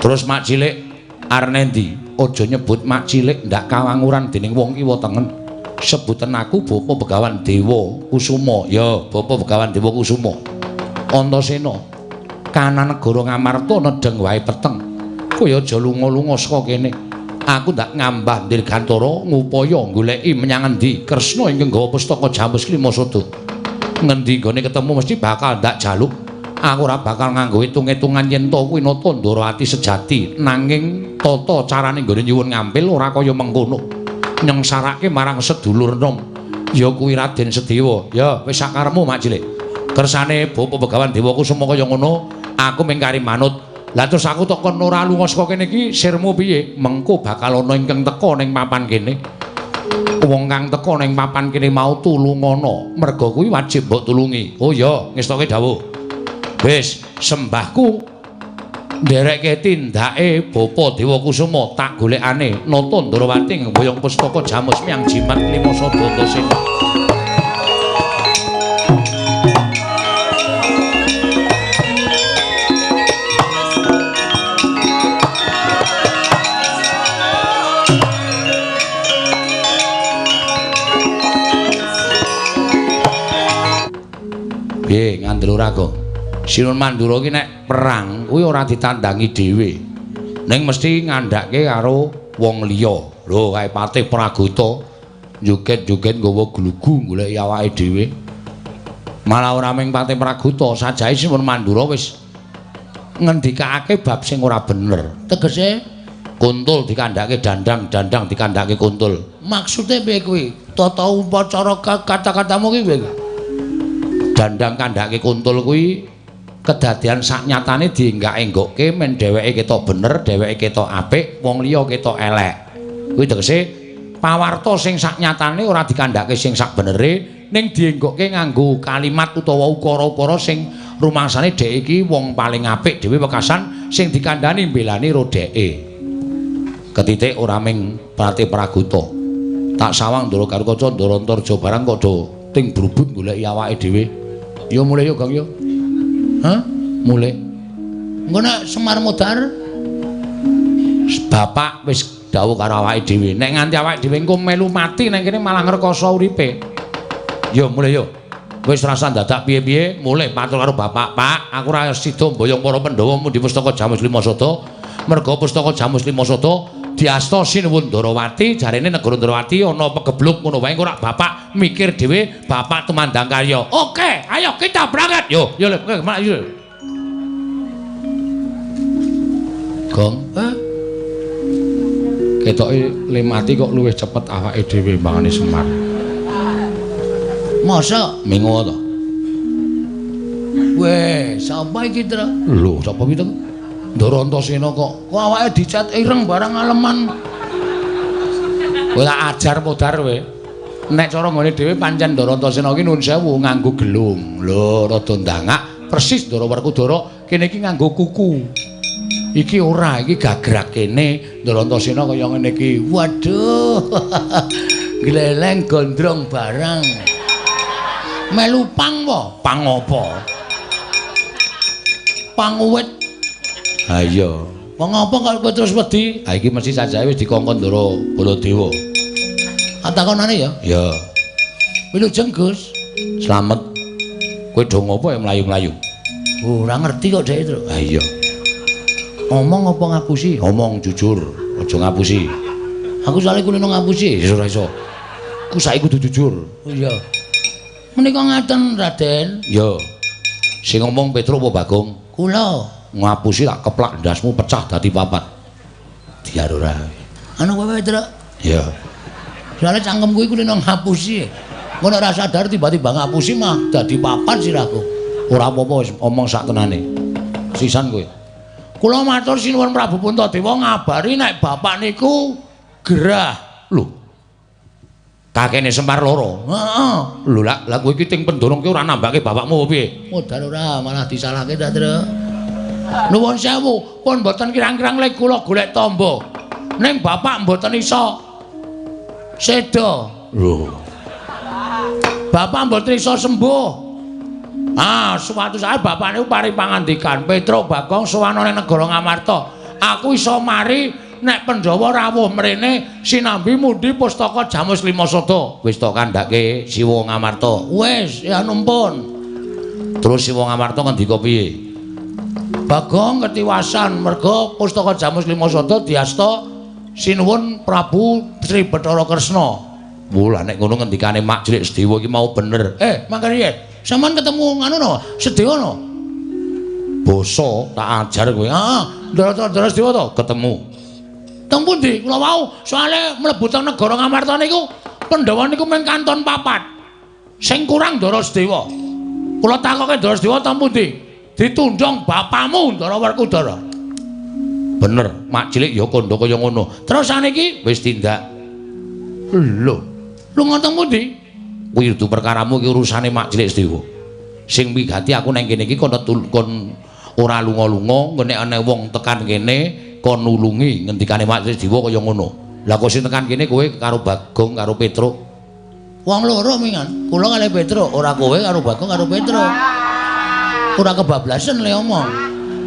Terus mak cilik Arnendi, aja nyebut mak cilik ndak kawanguran dening wong kiwa tengen. Sebutan aku Bapa Begawan Dewa Kusuma. Ya, Bapa Begawan Dewa Kusuma. Antasena. Kanan negara Ngamarta nedeng wae peteng. Kowe aja lunga-lunga saka kene. Aku ndak ngambah dirgantara ngupaya goleki menyang endi Kresna ingkang gawa pustaka Jamus Klimasada. Ngendi gone ketemu mesti bakal ndak jaluk. Aku ora bakal nganggo hitung-hitungan yen to kuwi nata Ndarawati sejati, nanging tata carane nggone nyuwun ngampil ora kaya mengkono. Nyengsarake marang sedulur nom, ya kuwi Raden Sedewa. Ya wis sakarepmu mak cilik. Kersane Bapa Begawan Dewa Kusuma kaya ngono, aku mengkari manut. Lah terus aku tok kon ora lunga saka kene iki sirmu piye? Mengko bakal ana ingkang teka ning papan kene. Wong kang teka ning papan kene mau tulungono, merga kuwi wajib mbok tulungi. Oh ya, ngestoke dawuh. Wis, sembahku nderekke tindake Bapa Dewa Kusuma tak golekane nata Ndarawati ngboyong pustaka Jamus Miang Jimat Klimasada Antasena. Piye ngandel ora kok? Sinun Mandura ki nek perang kuwi ora ditandangi dhewe. Ning mesti ngandhake karo wong liya. Lho kae Patih Praguta joget-joget nggawa glugu goleki awake dhewe. Malah ora mung Patih Praguta, sajahe Sinun Mandura wis ngendikake bab sing ora bener. Tegese Kuntul dikandhake dandang, dandang dikandhake Kuntul. Maksude piye kuwi? Tata upacara kata-katamu ki piye? Dandang kandhake Kuntul kuwi kedadian saknyatane dienggak-enggokke men dheweke ketok bener, dheweke ketok apik, wong liya ketok elek. Kuwi tegese pawarta sing saknyatane ora dikandhake sing sakbenere ning dienggokke nganggo kalimat utawa ukara-ukara sing rumangsane dhek iki wong paling apik dhewe wekasan sing dikandhani mbelani rodheke. Ketitik ora ming Patih Praguta. Tak sawang Ndara Garukaca Ndara Antarja barang kok do ting brubut goleki awake dhewe. Ya mulih yo, Gong yo. Hah? Mulih. Engko nek Semar Modar Bapak wis dawuh karo awake dhewe, nek nganti awake dhewe engko melu mati nang kene malah ngrekoso uripe. Yo mulih yo. Wis rasa dadak piye-piye, mulih matur karo Bapak, Pak, aku ora sida mboyong para Pandhawa di Pustaka Jamus Limasada. Merga Pustaka Jamus Limasada diasta Sinuwun Ndarawati, jarene negara Ndarawati ana pegebluk ngono wae engko rak Bapak mikir dhewe, Bapak tumandang karya. Oke, ayo kita berangkat. Yo, yo mak yo. Gong, ketoke le mati kok luwih cepet awake dhewe mbangane Semar. Masa Mengo to. weh sapa iki Tra? Lho, sapa iki to? Ndara Antasena kok Awake dicat ireng barang aleman. kowe tak ajar Modar kowe. Nek cara ngene dhewe pancen Ndara Antasena iki nuwun sewu nganggo gelung. Lho, rada ndangak persis Ndara Werkudara kene iki nganggo kuku. Iki ora, iki gagrak kene Ndara Antasena kaya ngene iki. Waduh. Gleleng gondrong barang. Melu pang po? Pang apa? Pang uwit. Ha iya. Wong apa kok kowe terus wedi? Ha iki mesti sajae wis dikongkon Ndara Baladewa. Atakonane ya. Ya, Wilujeng Gus. slamet. Kowe do ngopo ya mlayu-mlayu? Ora ngerti kok dhek itu. Ha iya. Omong apa ngapusi? Ngomong jujur, aja ngapusi. Aku soalnya kulino ngapusi. Wis ora iso. Ku saiki kudu jujur. Oh iya. Menika ngaten Raden. Ya. Sing ngomong Petruk apa Bagong? Kula. Ngapusi tak keplak ndasmu pecah dadi papat. Diar ora. Anu kowe Truk. Ya. Soalnya cangkemku iku kulino ngapusi. Ngono ora sadar tiba-tiba ngapusi mah dadi papat sirahku. Ora apa-apa wis omong sak tenane. Sisan kowe. Kula matur sinuwun Prabu Puntadewa ngabari nek bapak niku gerah. Lho. Kakene Semar loro. Heeh. Lho lah kowe iki ting pendorong ki ora nambake bapakmu apa piye? Modal ora malah disalahke ta, Truk. Nuwun sewu, pun mboten kirang-kirang lek kula golek tamba. Ning bapak mboten iso seda. Lho. Bapak mboten iso sembuh. Suwatu sae bapak niku pari pangandikan, Petruk Bagong sowan ning negara Ngamarta. Aku iso mari nek Pandhawa rawuh mrene sinambi mundhi Pustaka Jamus Limasada. Wis tok kandhake Siwa Ngamarta. Wis, ya numpun. Terus Siwa Ngamarta ngendika piye? Bagong ketiwasan merga Pustaka Jamus Limasada diasta sinuwun Prabu Sri Bathara Kresna. Mula nek ngono ngendikane Mak Jlik Sedewa iki mau bener. Mangkane sampean ketemu anu no, Sedewa no. Basa tak ajar kowe. Heeh, Ndara Sedewa to Ketemu. teng pundi? Kula wau soalé mlebu teng negara Ngamarta niku Pandhawa niku mung kanton papat. Sing kurang Ndara Sedewa. Kula takoke Ndara Sedewa teng pundi? Ditundhong bapakmu Ndara Werkudara. Bener, Mak Cilik ya kandha kaya ngono. Terus saniki Wis tindak. lho, lunga teng pundi? Kuwi itu perkaramu iki urusane Mak Cilik Sedewa. Sing wigati aku nang kene iki kon ora lunga-lunga, nek ana wong tekan kene kon nulungi ngendikane Mak Cilik Sedewa kaya ngono. Lah kok sing tekan kene kowe karo Bagong karo Petruk. Wong loro mingan. Kula kalih Petruk, ora kowe karo Bagong karo Petruk. Ora kebablasan le omong.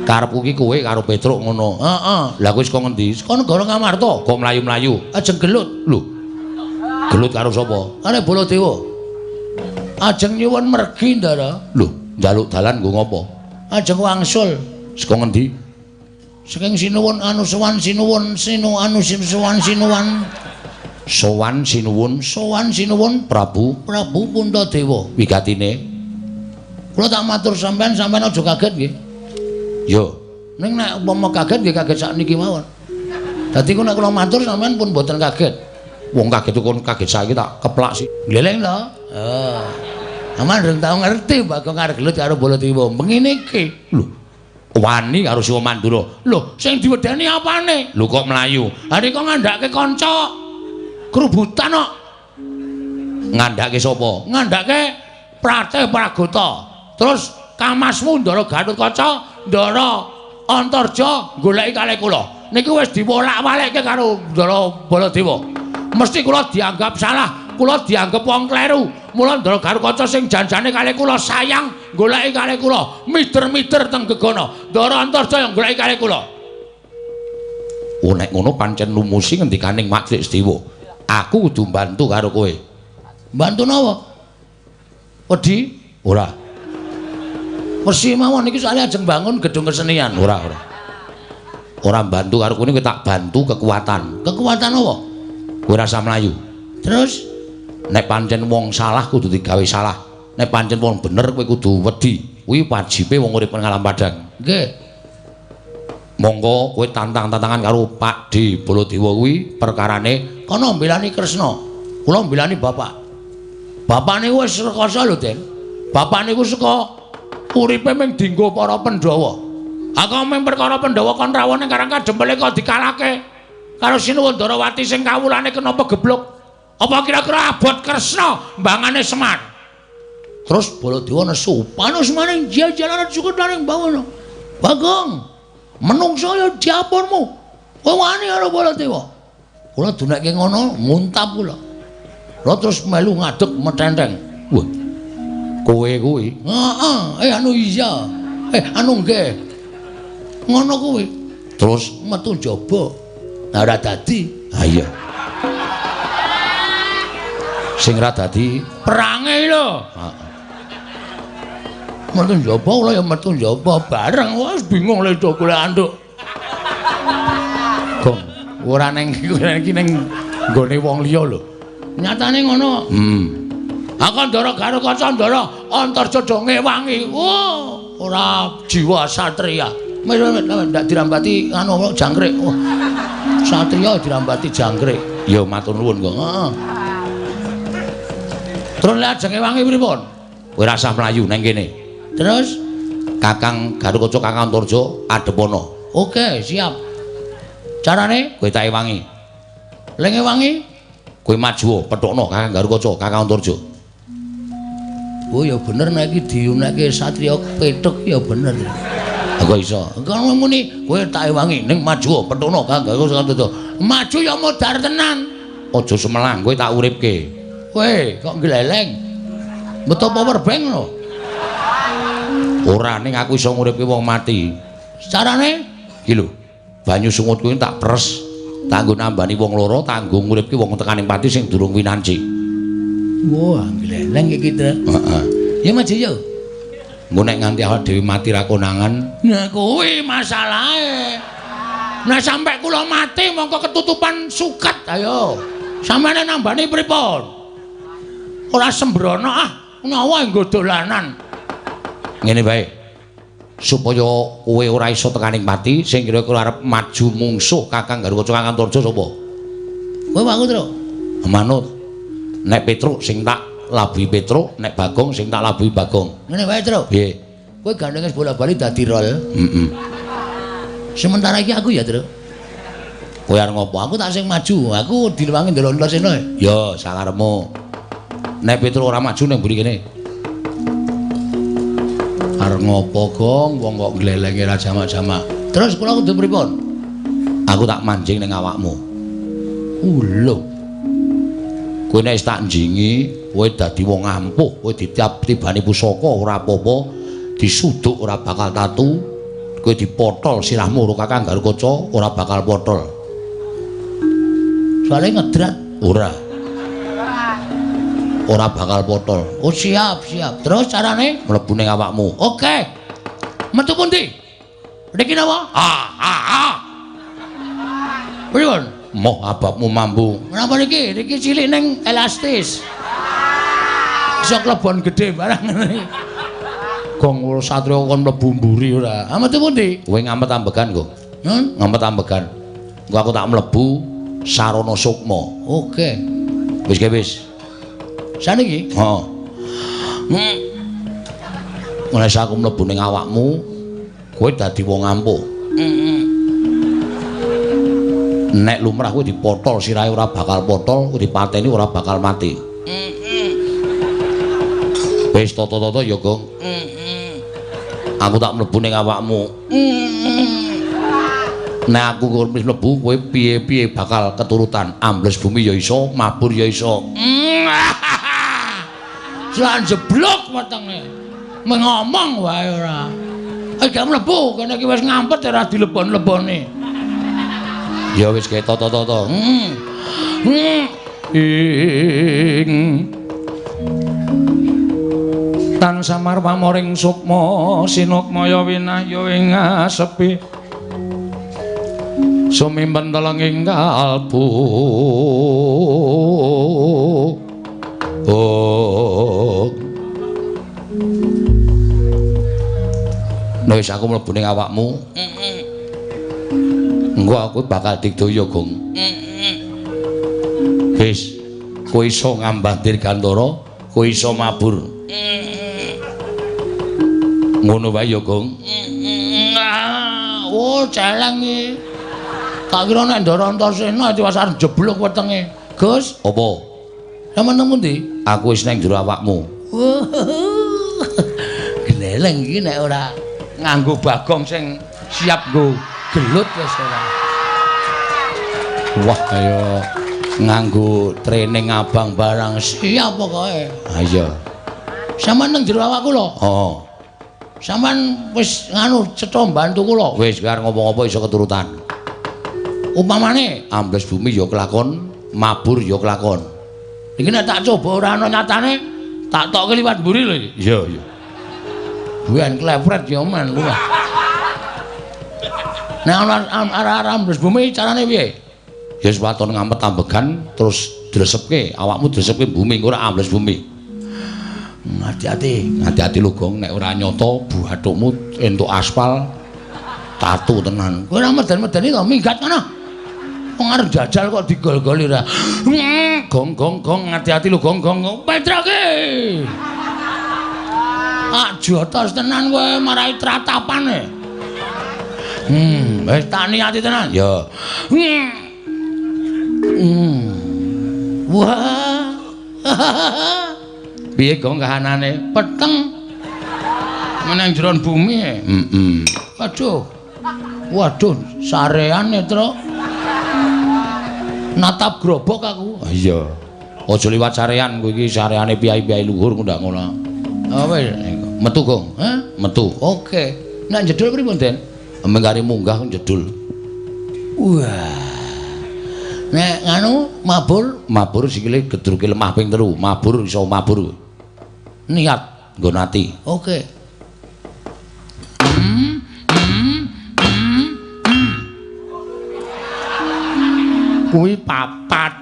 Karepku iki kowe karo Petruk ngono. Heeh. Lah kowe saka ngendi? Kok negara Ngamarta? Kok mlayu-mlayu? Ajeng gelut. Lho. Gelut karo sapa? Kare Baladewa. Ajeng nyuwun mergi Ndara. Lho, njaluk dalan nggo ngopo? Ajeng wangsul. Saka ngendi? Saking sinuwun anu sowan sinuwun sowan sinuwan. Sowan sinuwun Sowan sinuwun Prabu Puntadewa. wigatine. Kula tak matur sampean aja kaget nggih. Yo, Ning nek umpama kaget nggih kaget sakniki mawon. Dadi nek kula matur sampean pun mboten kaget. wong kaget kon kaget saiki tak keplak sih. Gleleng to. Aman reng tau ngerti Bagong arep gelut karo Baladewa. Mengene iki. Lho, wani karo Siwa Mandura. Lho, sing diwedeni apane? Lho kok mlayu? Hari kok ngandhake kanca kerubutan kok. Ngandhake sapa? Ngandhake Pratih Pragota. Terus kamasmu Ndara Gatotkaca, Ndara Antarja goleki kalih kula. Niki wis diwolak-walikke karo Ndara Baladewa. Mesti kula dianggap salah, kula dianggap wong kleru. Mula Ndara Garukaca sing janjane kalih kula sayang goleki kalih kula, mider-mider teng gegana. Ndara Antarja yang goleki kalih kula. Oh nek ngono pancen lumusi ngendikaning Mak Sedewa. Aku kudu mbantu karo kowe. Bantu napa? Wedi? Ora. Persi mawon iki soalnya ajeng bangun gedung kesenian. Ora. Ora mbantu karo kowe tak bantu kekuatan. Kekuatan apa? Kowe rasa mlayu. Terus Nek pancen wong salah kudu digawe salah. Nek pancen wong bener kowe kudu wedi. Kuwi wajibe wong urip ning alam padang. nggih. Monggo kowe tantang-tantangan karo Pak D Baladewa kuwi perkarane Kono mbelani Kresna. Kula mbelani bapak. Bapak niku wis rekoso lho, Den. Bapak niku saka uripe ming dienggo para Pandhawa. Aku ming perkara Pandhawa kon rawone karang kadempele kok dikalahke karo Sinuwun Darawati sing kawulane kena pegeblok. Apa kira-kira abot Kresna mbangane Semar? Terus Baladewa nesu, "Panos maning jajalan cukup laning bawono. Bagong, menungso ya diapunmu. Kowe wani karo Baladewa." Kula dunekke ngono, muntap kula. Kula terus melu ngadeg metenteng. Wah. kowe kuwi. Heeh, anu iya. Anu nggih. Ngono kuwi. Terus Metu njaba. Lah ora dadi. ha iya. Sing ra dadi Perange lho. Metu njaba kula ya metu njaba bareng wis bingung le do golek anduk. Gong ora ning iki ning nggone wong liya lho. Nyatane ngono. Aku Ndara Garukaca Ndara Antarja do ngewangi. Ora jiwa satria. Ndak dirambati anu jangkrik. Satria dirambati jangkrik. Ya matur nuwun kok. Heeh. Terus lajeng ngewangi pripun? Kowe rasah mlayu nang kene. Terus Kakang Garukaca Kakang Antarja adepono. oke, siap. Carane Kowe tak ewangi. le ngewangi. Kowe maju petukno Kakang Garukaca Kakang Antarja. Oh ya bener nek iki diunekke satria petuk ya bener. Kok iso? Kan muni kowe tak ewangi ning maju petukno Kakang Garukaca Antarja. Maju ya modar tenan. Aja semelang kowe tak uripke. Kowe kok gleleng. Beto power bank lho. Ora ning aku iso nguripke wong mati. Carane Iki lho. Banyu sungut kuwi tak pres. Tak nggo nambani wong loro, tak nggo nguripke wong tekaning pati sing durung winanci. wah gleleng iki to. Heeh. Ya maju yo. Engko nek nganti awak dhewe mati ra konangan, Nah kuwi masalahe. Nah sampai kula mati mongko ketutupan suket ayo. Sampeyan nambani pripun? Ora sembrono nyawa nggo dolanan. ngene bae. Supaya kowe ora iso tekaning pati, sing kira-kira arep maju mungsuh Kakang Garukaca Kakang Antarja sapa? Kowe waku tru. Manut. Nek Petruk sing tak labuhi Petruk, nek Bagong sing tak labuhi Bagong. Ngene wae tru. Piye? Kowe gandenge bola-bali dadi rol. Heeh. Sementara iki aku ya tru. Kowe arep ngopo? Aku tak sing maju. Aku diluwangi ndelok seno. Ya, sakarepmu. Nek Petruk ora maju ning mburi kene. Arep ngopo Gong? Wong kok glelenge ra jamak-jamak. Terus kula kudu pripun? Aku tak manjing ning awakmu. Lho. Kowe nek wis tak njingi, kowe dadi wong ampuh, kowe ditibani pusaka ora apa-apa, disuduk ora bakal tatu, kowe dipotol sirahmu karo Kakang Garukaca ora bakal potol. Soale ngedrat Ora. Ora bakal potol. Oh siap. Terus carane? Mlebu ning awakmu. Oke. Metu pundi? Niki napa? Pripun? Moh ababmu mambu. Menapa niki? Niki cilik ning elastis. Iso klebon gedhe barang ngene. Gong kula satriya kon mlebu mburi ora. Metu pundi? Kowe ngamet ambegan, Gong. Nun? Ngamet ambegan. Engko aku tak mlebu sarana sukma. Oke. Wis ge wis. Saniki? Heeh. Mulai aku mlebu ning awakmu, kowe dadi wong ampuh. Nek lumrah kowe dipotol sirahe ora bakal potol, kowe dipateni ora bakal mati. Wis tata-tata ya, Gong. Aku tak mlebu ning awakmu. Nek aku wis mlebu kowe piye-piye bakal keturutan ambles bumi ya iso, mabur ya iso. Lan jeblok wetenge. Mengomong wae ora. Gak mlebu kene iki wis ngampet ora dilebon-lebone. Ya wis keto to. Tan samar pamoring sukma sinukmaya winahya ing asepi sumimpen telenging kalbu wis aku mlebu ning awakmu engko aku bakal digdaya Gong wis kowe iso ngambandir Gandara kowe iso mabur ngono wae ya Gong. Oh celeng iki tak kira nek Ndara Antasena diwas arep jeblok wetenge Gus apa sampeyan nang pundi aku wis nang jero awakmu gleleng iki nek ora nganggo Bagong sing siap nggo gelut wis ora wah kaya nganggo training abang barang siap pokoke ayo sampeyan nang jero awakku lho oh sampeyan wis nganu cetha mbantu kula wis karo ngomong apa iso keturutan upamane ambles bumi ya kelakon mabur ya kelakon iki nek tak coba ora ana nyatane tak tokke liwat mburi lho iki iya buan klepret ya men luwih nek ana arah-arah ambles bumi carane piye ya sepaton ngampet ambegan terus dresepke awakmu dresepke bumi engko ora ambles bumi hati-hati lho Gong nek ora nyoto buathukmu entuk aspal tatu tenan kowe ora medan-medani to minggat ngono wong arep jajal kok digol-goli ra gong hati-hati lho Gong petroke jotos tenan kowe marai tratapane wis tak niati tenan ya wah piye Gong kahanane peteng meneng jeron bumi waduh sarean Netro natap grobok aku iya aja liwat sarean kowe iki sareane piyai-piyai luhur ndak ngono apa metu Gong metu oke nek jedul pripun Den mengkari munggah jedul wah nek nganu mabur sikile gedruke lemah ping 3 mabur iso mabur niat nggon ati oke kuwi papat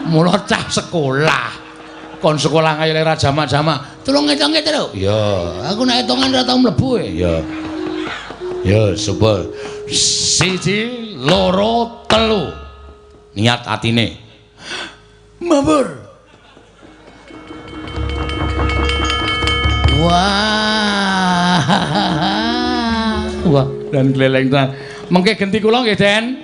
mula cah sekolah kon sekolah kaya ora jamak-jamak tulung ngitung-ngitung lho iya aku nek hitungan ora tau mlebu iya ya coba 1 2 3 niat atine mabur wah dan gleleng tenan mengke genti kula nggih Den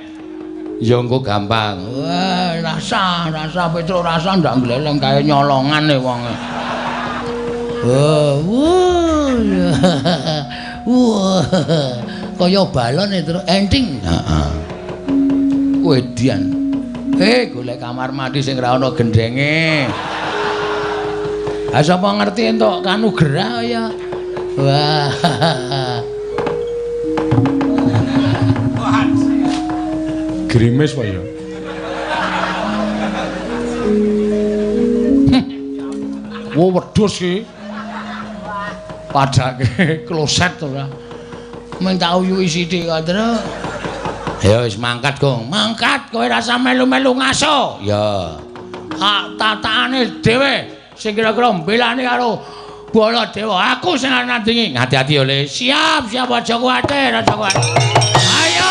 ya engko gampang wah rasa Petruk rasa ndak gleleng kaya nyolongane wong wah kaya balon itu ending heeh wedian golek kamar mandi sing ora ana gendenge sapa ngerti entuk kanugrah ya wah Grimis wae ya. Wo wedhus iki. Padake kloset ora. Men tak uyuhi sithik kok, Tru. ya wis mangkat Gong Mangkat kowe rasa melu-melu ngaso. ya Hak tatakane dhewe sing kira-kira mbelani karo Baladewa. Aku sing nandingi. hati-hati ya Le Siap aja kuwatir, aja kuwatir. Ayo.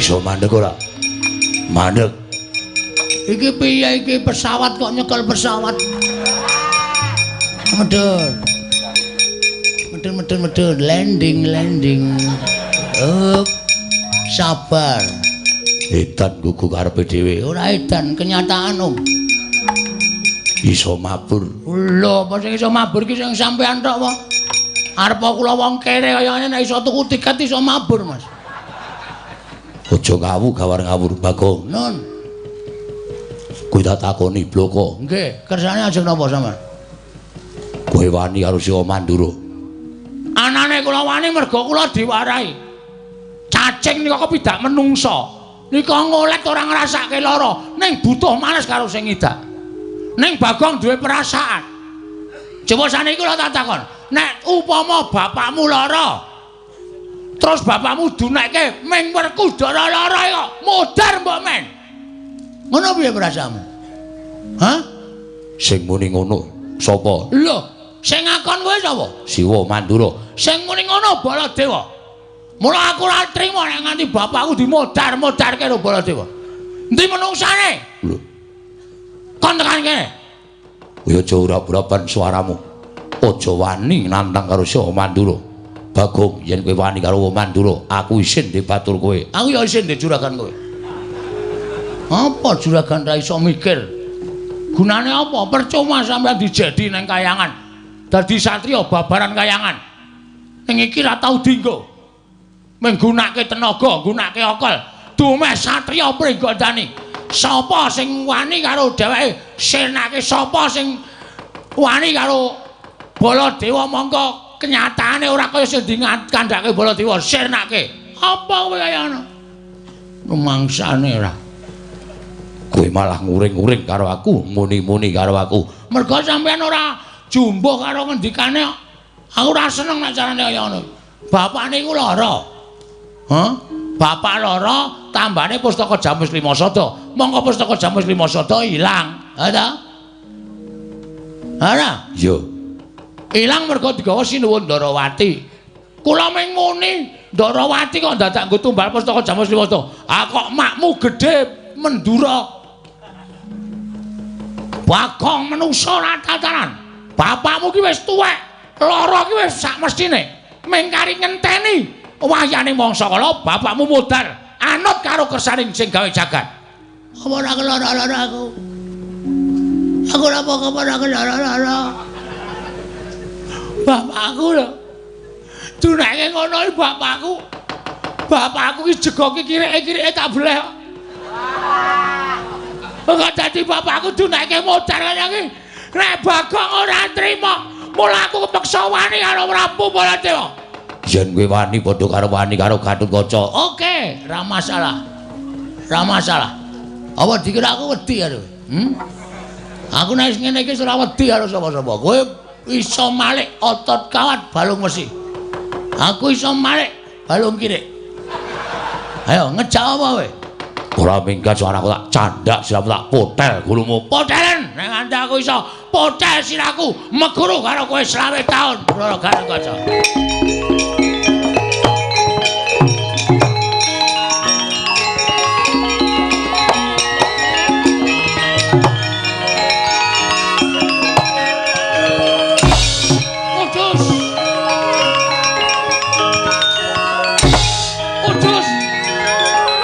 Iso mandeg ora? Mandeg. Iki piye iki pesawat kok nyekel pesawat? Medun. Landing. Sabar. Edan gugu karepe dhewe. Ora edan, kenyataan Om. Iso mabur. Lho, apa sing iso mabur iki sing sampean tok apa? Arep kula wong kere kaya ngene nek iso tuku tiket iso mabur, Mas. Aja ngawur Bagong. Nun. Kuwi tak takoni bloko. Nggih, kersane ajeng napa sampean? Kowe wani karo si Mandura. Anane kula wani merga kula diwarahi. Cacing nika kepidak menungsa. Nika ngolet ora ngrasake lara, ning butuh males karo sing ngidak. Ning Bagong duwe perasaan. Coba saniki kula tak takon, nek upama bapakmu lara, terus bapakmu dunekke ming Werkudara lara kok modar mbok men. Ngono piye perasaanmu? Hah? Sing muni ngono sapa? Lho, sing ngakon kowe sapa? Siwa Mandura. Sing muni ngono Baladewa. Mula aku ora trima nek nganti bapakku dimodar-modarke karo Baladewa. Endi menungsane? Lho. Kon tekan kene. Kowe aja urap-urapan suaramu. Aja wani nantang karo Siwa Mandura. Bagong, yen kowe wani karo Mandura, aku isin dibatur kowe. Aku ya isin ndek juragan kowe. Apa juragan ra iso mikir? Gunane apa? Percuma sampeyan dijadi nang kayangan. Dadi satriya babaran kayangan. Ning iki ra tau dienggo. Menggunake tenaga, gunake akal. Dumeh satriya pringgandani. Sapa sing wani karo dheweke? Senake sapa sing wani karo Baladewa mongko kenyataane ora kaya sing dikandhake Baladewa senake. Apa kowe kaya ngono? Rumangsane ora. Kowe malah nguring-nguring karo aku, muni-muni karo aku. Merga sampean ora jumbuh karo ngendikane. Aku ora seneng nek carane kaya ngono. Bapak niku lara. Hah? Bapak lara tambane pustaka Jamus Limasada. Monggo pustaka Jamus Limasada ilang. Ha ta? Ora? Yo. Ilang merga digawa Sinuwun Ndarawati. Kula ming muni, Ndarawati kok dadak nggo tumbal pustaka Jamus Limasada. Ah kok makmu gedhe Mendura. Bagong menungsa ora tatanan. Bapakmu ki wis tuwek. Lara ki wis sak mestine. Mengkari ngenteni wayane mangsa kala bapakmu modar anut karo kersaning sing gawe jagat. Apa ora kelara-lara aku? Aku ora apa-apa ora kelara-lara. Bapakku lho. Dunake ngono iki bapakku. Bapakku ki jegoke kirike-kirike tak bleh. Kok dadi bapakku dunake modar kaya iki. Nek Bagong ora trima, mula aku kepeksa wani karo Prabu Baladewa. Yen kowe wani padha karo wani karo Gatotkaca. Oke, ra masalah. Ra masalah. Apa dikira aku wedi karo? Aku nek ngene iki ora wedi karo sapa-sapa. Kowe iso malik otot kawat balung mesi. Aku iso malik balung kirik. Ayo ngejak apa kowe? Ora minggat suaraku tak candak siramu tak potel gulumu. Potelen nek nganti aku iso potel siraku meguru karo kowe 20 taun Brara Gatotkaca.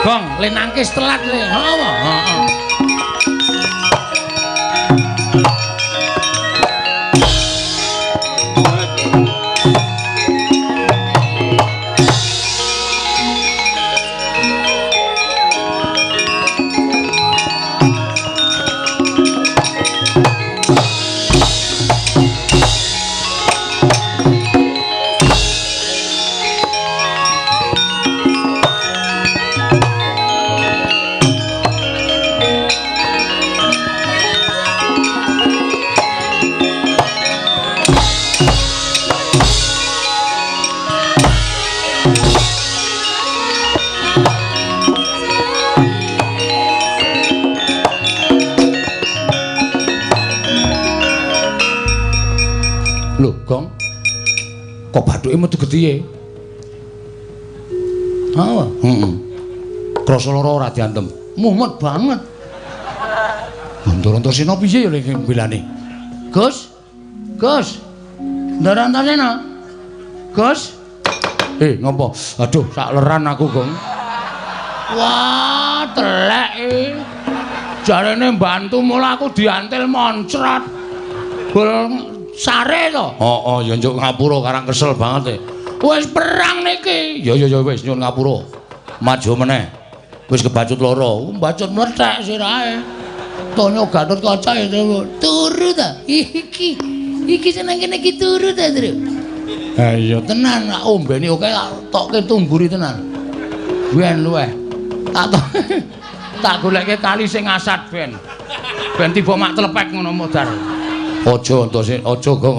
Bang, le nangkis telat le. Apa? Heeh. Gong. Kok bathuke metu getihe? Apa? Krasa lara ora diantem. Mumet banget. Ndara Antasena piye ya lek mbelane? Gus. Gus. Ndara Antasena. Gus. Ngopo? Aduh, sak leran aku, Gong. Wah, telek jarene mbantu mula aku diantil moncrat. Gol sare to. Oh, ya njuk ngapura karang kesel banget. Wis perang niki. Ya wis nyuwun ngapura. Maju meneh. Wis kebacut loro. Bacut mlethek sirahe. Tonya Gatotkaca turu ta. Iki seneng kene iki turu ta, Tru. Ha iya tenan ombeni oke tokke tumburi tenan. Ben luweh. Tak goleke kali sing asat ben. Ben tiba mak tlepek ngono modar. Aja Antasena, aja Gong.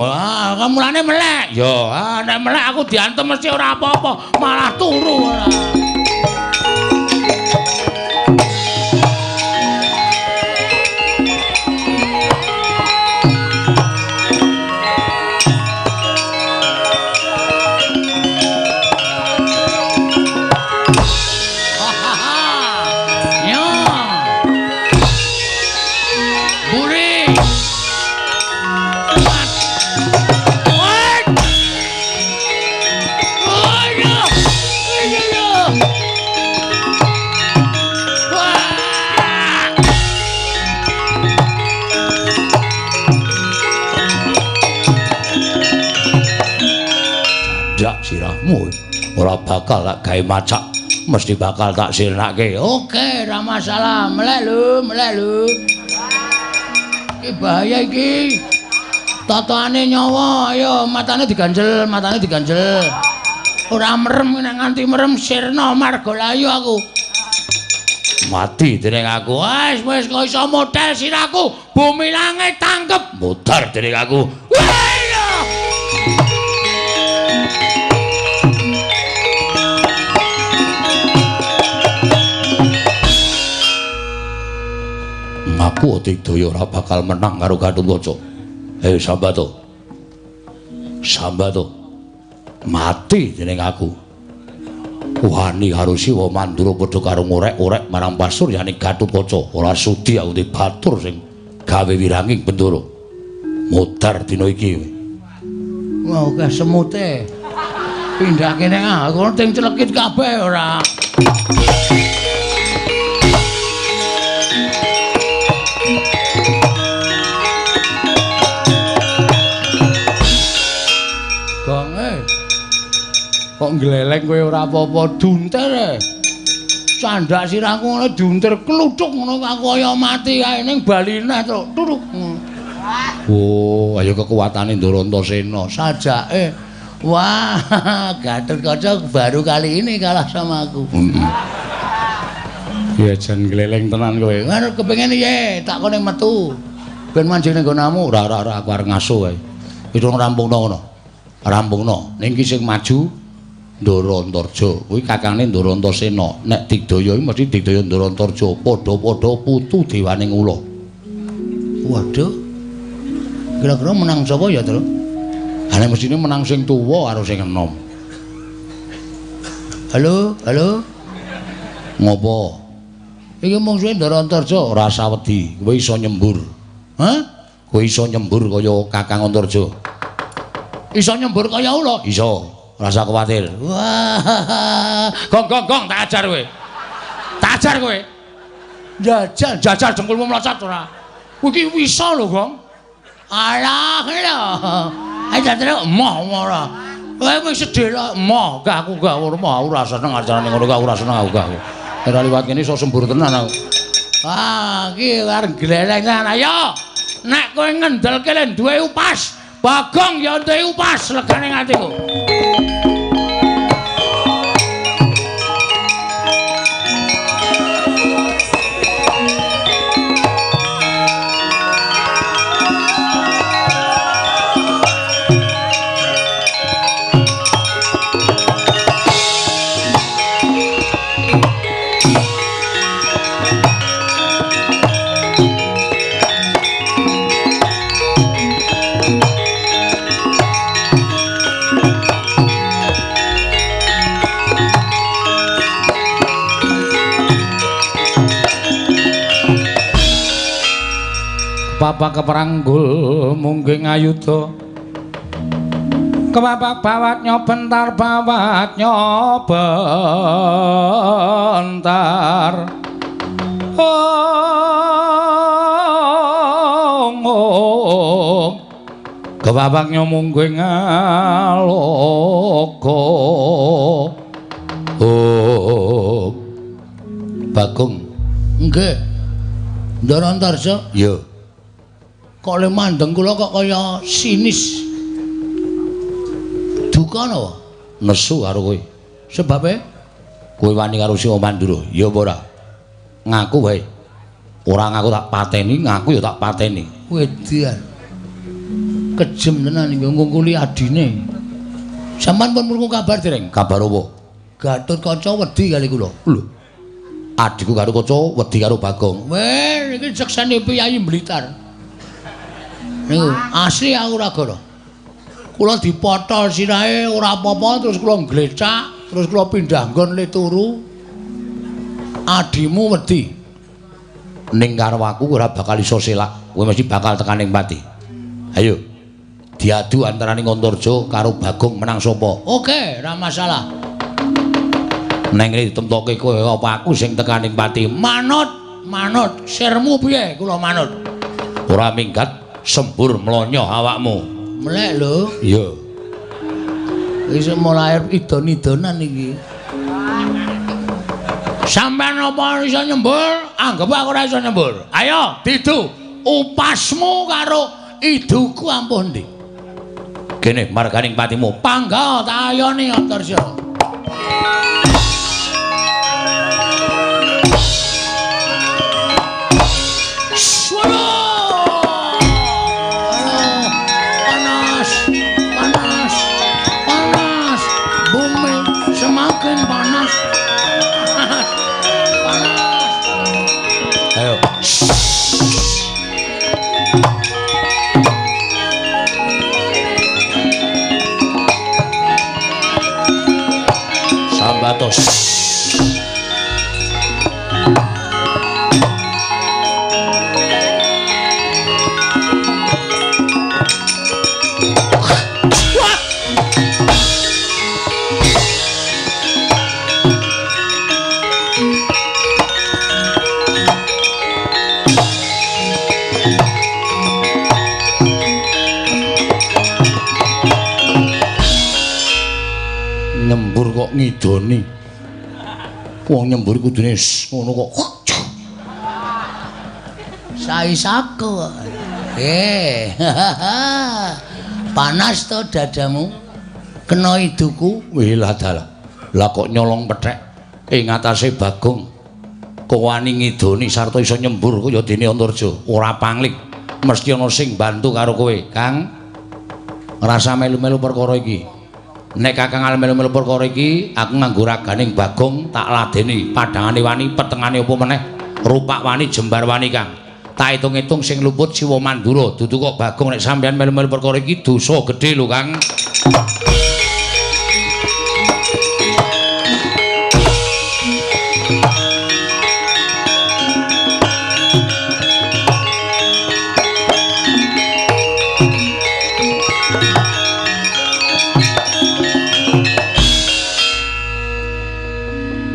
Mulane melek. Ya, Nek melek aku diantem mesti ora apa-apa, malah turu ora. Sirahmu ora bakal tak gawe macak, mesti bakal tak sirnake. Oke, ora masalah. Melek lho. Iki bahaya iki. Tataane nyawa, ayo matane diganjel. Ora merem nek nganti merem sirna marga layu aku. Mati dening aku. Wis kok iso model siraku. Bumi langit tangkep. Mutar dening aku. Aku Digdaya ora bakal menang karo Gatotkaca. Sambato. Mati dening aku. Wani karo Siwa Mandura padha karo ngorek-orek marang pasuryane Gatotkaca. Ora sudi aku batur sing gawe wiranging Bendara. Mutar dina iki. Wah, akeh semute. Pindah kene aku ting celekit kabeh ora. Kok gleleng kowe ora apa-apa dunter. Candhak sirahku ngono dunter kluthuk ngono kaya mati kae ning balineh to. Turuk. Oh, ayo kekuatane Ndara Antasena sajake. Wah, Gatotkaca baru kali ini kalah sama aku. Ya jan gleleng tenan kowe. Ngono kepengin piye? Tak kene metu. Ben manjing ning nggonamu. Ora aku arep ngaso kae. Itu rampungno ngono. Rampungno. Ning ki sing maju Ndara Antarja, kuwi kakange Ndara Antasena. Nek Digdaya iki mesti Digdaya Ndara Antarja, padha-padha putu dewaning ula. Waduh. Kira-kira menang sapa ya, Tru? Ane mestine menang sing tuwa karo sing enom. Halo. Ngopo? Iki mungsuhe Ndara Antarja. Ora usah wedi, kowe iso nyembur. Hah? Kowe iso nyembur kaya Kakang Antarja. Iso nyembur kaya ula? Iso. Ora usah kuwatir. Wah. Gong tak ajar kowe. Jajal jengkulmu mlocot ora. Kowe iki bisa lho, Gong. Alah, lho. Ayo jare emoh ora. Kowe wis sedhela emoh, gak aku ora seneng ajarane ngono aku ora seneng aku. Ora liwat kene iso sembur tenan aku. Iki arep gleleng ayo. Nek kowe ngendelke le duwe upas. Bagong ya duwe upas legane atiku. kepapak keperanggul mungging ayuda kepapak bawat nyobentar kepapak nyomungging aloka Bagong nggih Ndara Antarja ya kok le mandeng kula kok kaya sinis duka napa nesu karo kowe sebabe kowe wani karo Sing Mandura ya apa ora ngaku wae ora ngaku tak pateni ngaku ya tak pateni wedian kejem tenan iki ngungkuli adine sampean pun murung kabar dereng kabar apa Gatotkaca wedi kali kula lho adikku karo kaca wedi karo Bagong weh iki jeksane Piyayi Blitar niku asli aku ora goro kula dipotol sirahe ora apa-apa terus kula nglecak terus kula pindah nggon le turu adimu wedi ning karo aku ora bakal iso selak kowe mesti bakal tekan ning pati ayo diadu antaraning Antarja karo Bagong menang sapa oke ora masalah neng ngene ditemtoke kowe apa aku sing tekan ning pati manut sirmu piye kula manut ora minggat sembur mlonyo awakmu melek lho iya wis mulai idon-idonan iki sampean apa iso nyembur anggap aku ora iso nyembur ayo didu upasmu karo iduku ampun ndi kene marganing patimu pangga tak ayoni Antarja Sambatos nyembur kok ngidoni wong nyembur kudune ngono kok saisaku panas to dadamu kena iduku wilah dalah lah kok nyolong pethek ing atase Bagong kok wani ngidoni sarta iso nyembur kaya dene Antarja ora panglik mesti ana sing bantu karo kowe Kang ngrasa melu-melu perkara iki nek Kakang melu-melu perkara iki aku nganggo raganing Bagong tak ladeni padhangane wani petengane apa meneh rupak wani jembar wani Kang tak hitung-hitung sing luput Siwa Mandura dudu kok Bagong nek sampeyan melu-melu perkara iki dosa gedhe lho Kang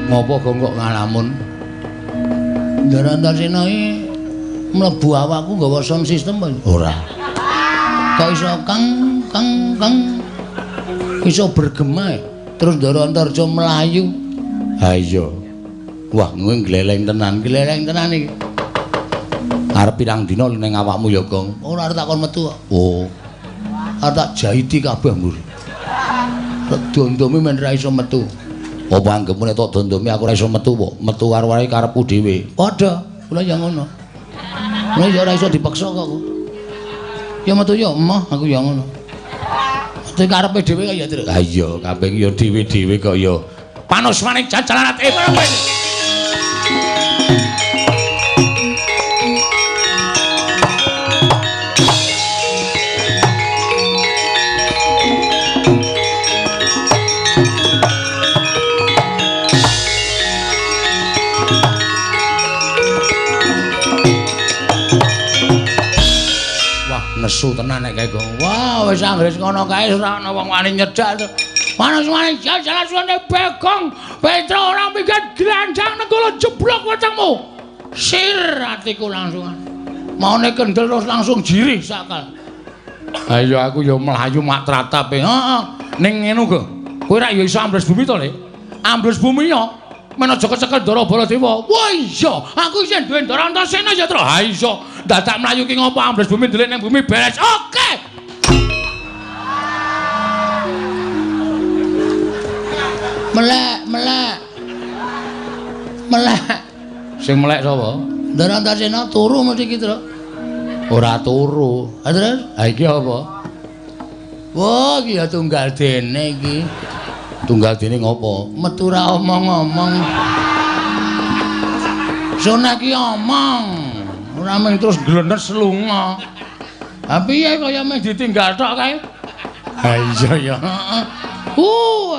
ngopo kok ngalamun Ndara Antarsena iki mlebu awakku nggawa sound system ora kok iso kang iso bergema terus Ndara Antarja melayu ha iya wah kowe gleleng tenan iki arep pirang dina ning awakmu ya Gong ora arep takon metu oh arep tak jahiti kabeh mbur dondomi men ra iso metu apa anggepmu nek tok dondomi aku ora iso metu kok metu karo wae karepku dhewe padha kula ya ngono nek ya ora iso dipaksa kok ya metu ya emoh aku ya ngono metu karepe dhewe kok ya terus ha iya kabeh ya dhewe-dhewe kok ya panos maning jajalan ati nesu tenan nek kae. Wah, wis anggres ngono kae ora ana wong wani nyedak. Manis-manis jalan suwane Bagong Petro ora mikir glanjang negara jeblok wetengmu. Sir atiku langsung. Maune kendel terus langsung jirih sakal. Ayo aku ya mlayu mak tratape. Heeh. Ning ngono go. Kowe ra ya iso ambles bumi to, Le? Ambles bumi ya. Men aja kecekel Ndara Baladewa. Wah iya, aku isih duwe Ndara Antasena ya, Tru. Ha iso. Dadak mlayu ki ngopo ambles bumi ndelik ning bumi beres. Oke. Melek. Sing melek sapa? Ndara Antasena turu mesti ki, Tru. Ora turu. Ha terus? Ha iki apa? Wah, iki ya tunggal dene iki. Tunggal dene ngopo? Metu ra omong-omong. Sona ki omong. Ora mung terus glenes lunga. Ha piye kaya mung ditinggal tok kae? Ha iya ya.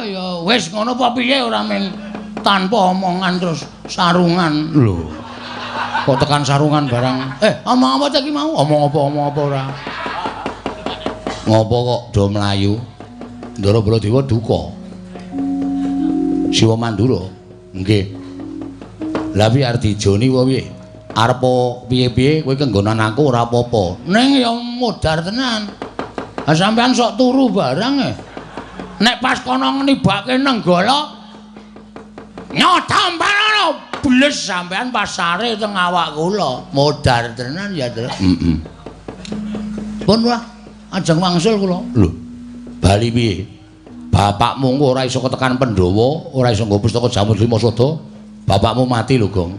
Ya wis ngono apa piye ora mung tanpa omongan terus sarungan. Lho. Kok tekan sarungan barang. Omong apa cah ki mau? Omong apa ora. Ngopo kok do mlayu? Ndara Baladewa duka. Siwa Mandura. Nggih. Lah piye arep dijoni wae piye? Arep piye-piye kowe kenggonan aku ora apa-apa. Ning ya modar tenan. Ha sampean sok turu barang Nek pas kono nibake nenggala nyotampan bles sampean pas sare teng awak kula. Modar tenan ya, Tru. Heeh. Pun wae ajeng wangsul kula. Lho. Bali piye? Bapakmu engko ora iso ketekan Pandhawa, ora iso nggo pustaka Jamur Lima Sada. Bapakmu mati lho, Gong.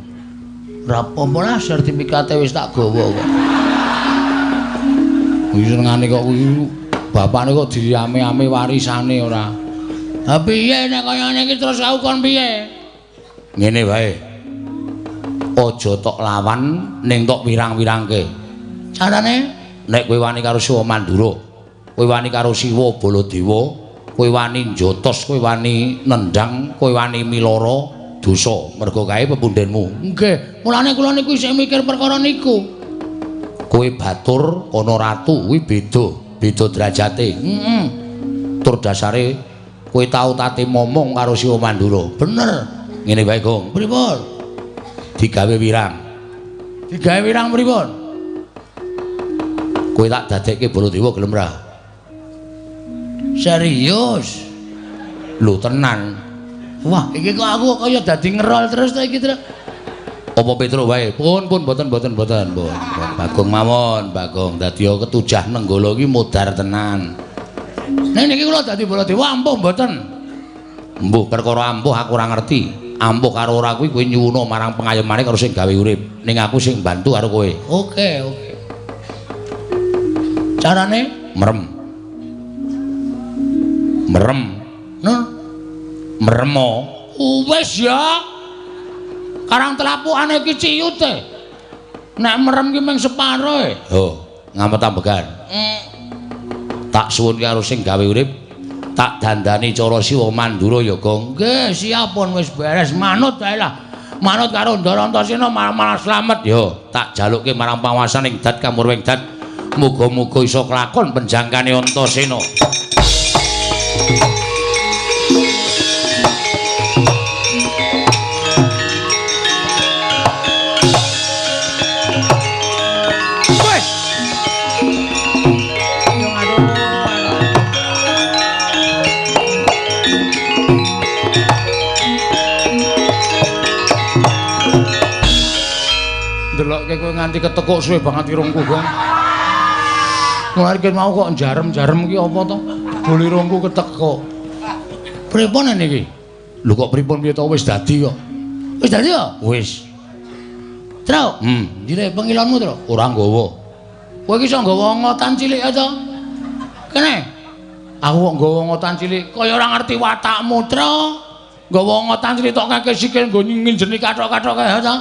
Ora apa-apa lah sertifikate wis tak gawa kok. Wis senengane kok kuwi bapakne kok diame-ame warisane ora. Ha piye nek kaya ngene iki terus aku kon piye? Ngene wae. Aja tok lawan ning tok wirang-wirangke. Carane nek kowe wani karo Siwa Mandura, kowe wani karo Siwa Baladewa, kowe wani njotos, kowe wani nendang, kowe wani milara dosa mergo kae pepundhenmu. Nggih, mulane kula niku isih mikir perkara niku. Kowe batur ana ratu kuwi beda derajate. Heeh. Tur dasare kowe tau tate momong karo Siwa Mandura. Bener. Ngene wae, Gong. Pripun? Digawe wirang. Digawe wirang pripun? Kowe tak dadekke Baladewa gelem ra? Serius? Lho tenan. Wah, iki kok aku kaya dadi ngerol terus ta iki, Tru. Apa Petro wae? Pun mboten. Bagong mawon, Bagong. Dadi ketujah nenggala iki modar tenan. Nek niki kula dadi Baladewa ampuh mboten. Mbuh perkara ampuh aku ora ngerti. Ampuh karo ora kuwi kowe nyuwuna marang pengayomane karo sing gawe urip. Ning aku sing bantu karo kowe. Oke. Carane merem. Meremo. Wis ya. Karang telapukane iki ciyute. Nek merem ki mung separohe. Oh, ngamet ambegan. Tak suwun karo sing gawe urip, tak dandani cara Siwa Mandura ya, Gong. Nggih, siap pun wis beres. Manut wae lah. Manut karo Ndara Antasena malah slamet. Yo, tak jalukke marang panguwasaning Dat Kamurweng Dat. Muga-muga iso kelakon penjangkane Antasena. Delokke kowe nganti ketekuk suwe banget irungku, Gong. Mulane mau kok jarem-jarem ki apa to? Boli irungku ketekuk. Pripun niki? Lho kok pripun piye to wis dadi kok. Wis dadi ya? Wis. Tru, dire pengilonmu, Tru. Ora nggawa. Kowe iki iso nggawa ngotan cilik aja. Kene. Aku kok nggawa ngotan cilik kaya ora ngerti watakmu, Tru. Nggawa ngotan cilik tok kakek sikil nggo nginjeni kathok-kathok kae aja.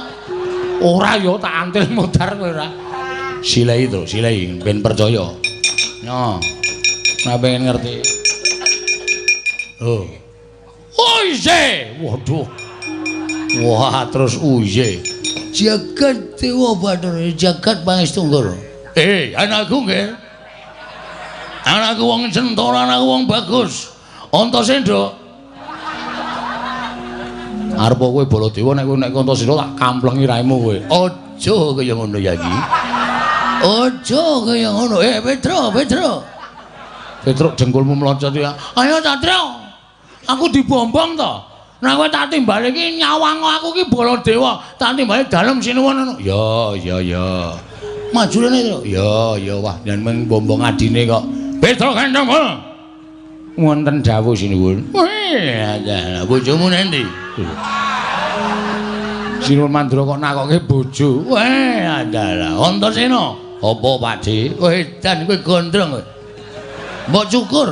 Ora ya tak antil modar kowe ora. Silai to, silai ben percaya. Yo. Ora pengen ngerti. Oh. Oye, waduh. Wah, terus uye. Jagat Dewa Bathara, jagat Pangestu Ndara. Anakku nggih. Anakku wong Centara, anakku wong bagus. Antasena. Arep kowe Baladewa nek Antasena tak kamplengi raimu kowe. Aja kaya ngono ya iki. Aja kaya ngono. Petro. Petruk jengkulmu mlocot ya. Ayo Satria. Aku dibombong to. Nek kowe tak timbali iki nyawang aku iki Baladewa, tak timbali dalem sinuwun ngono. Ya. Maju rene to. Ya wah yen mung bombong adine kok. Petro Kandang. Wonten dawuh sinuwun. Wih, bojomu nendi? Sinuwun Mandura kok nakoke bojo. Weh, adalah Antasena. Apa Pakde? Kowe edan kowe gondrong kowe. Mbok cukur.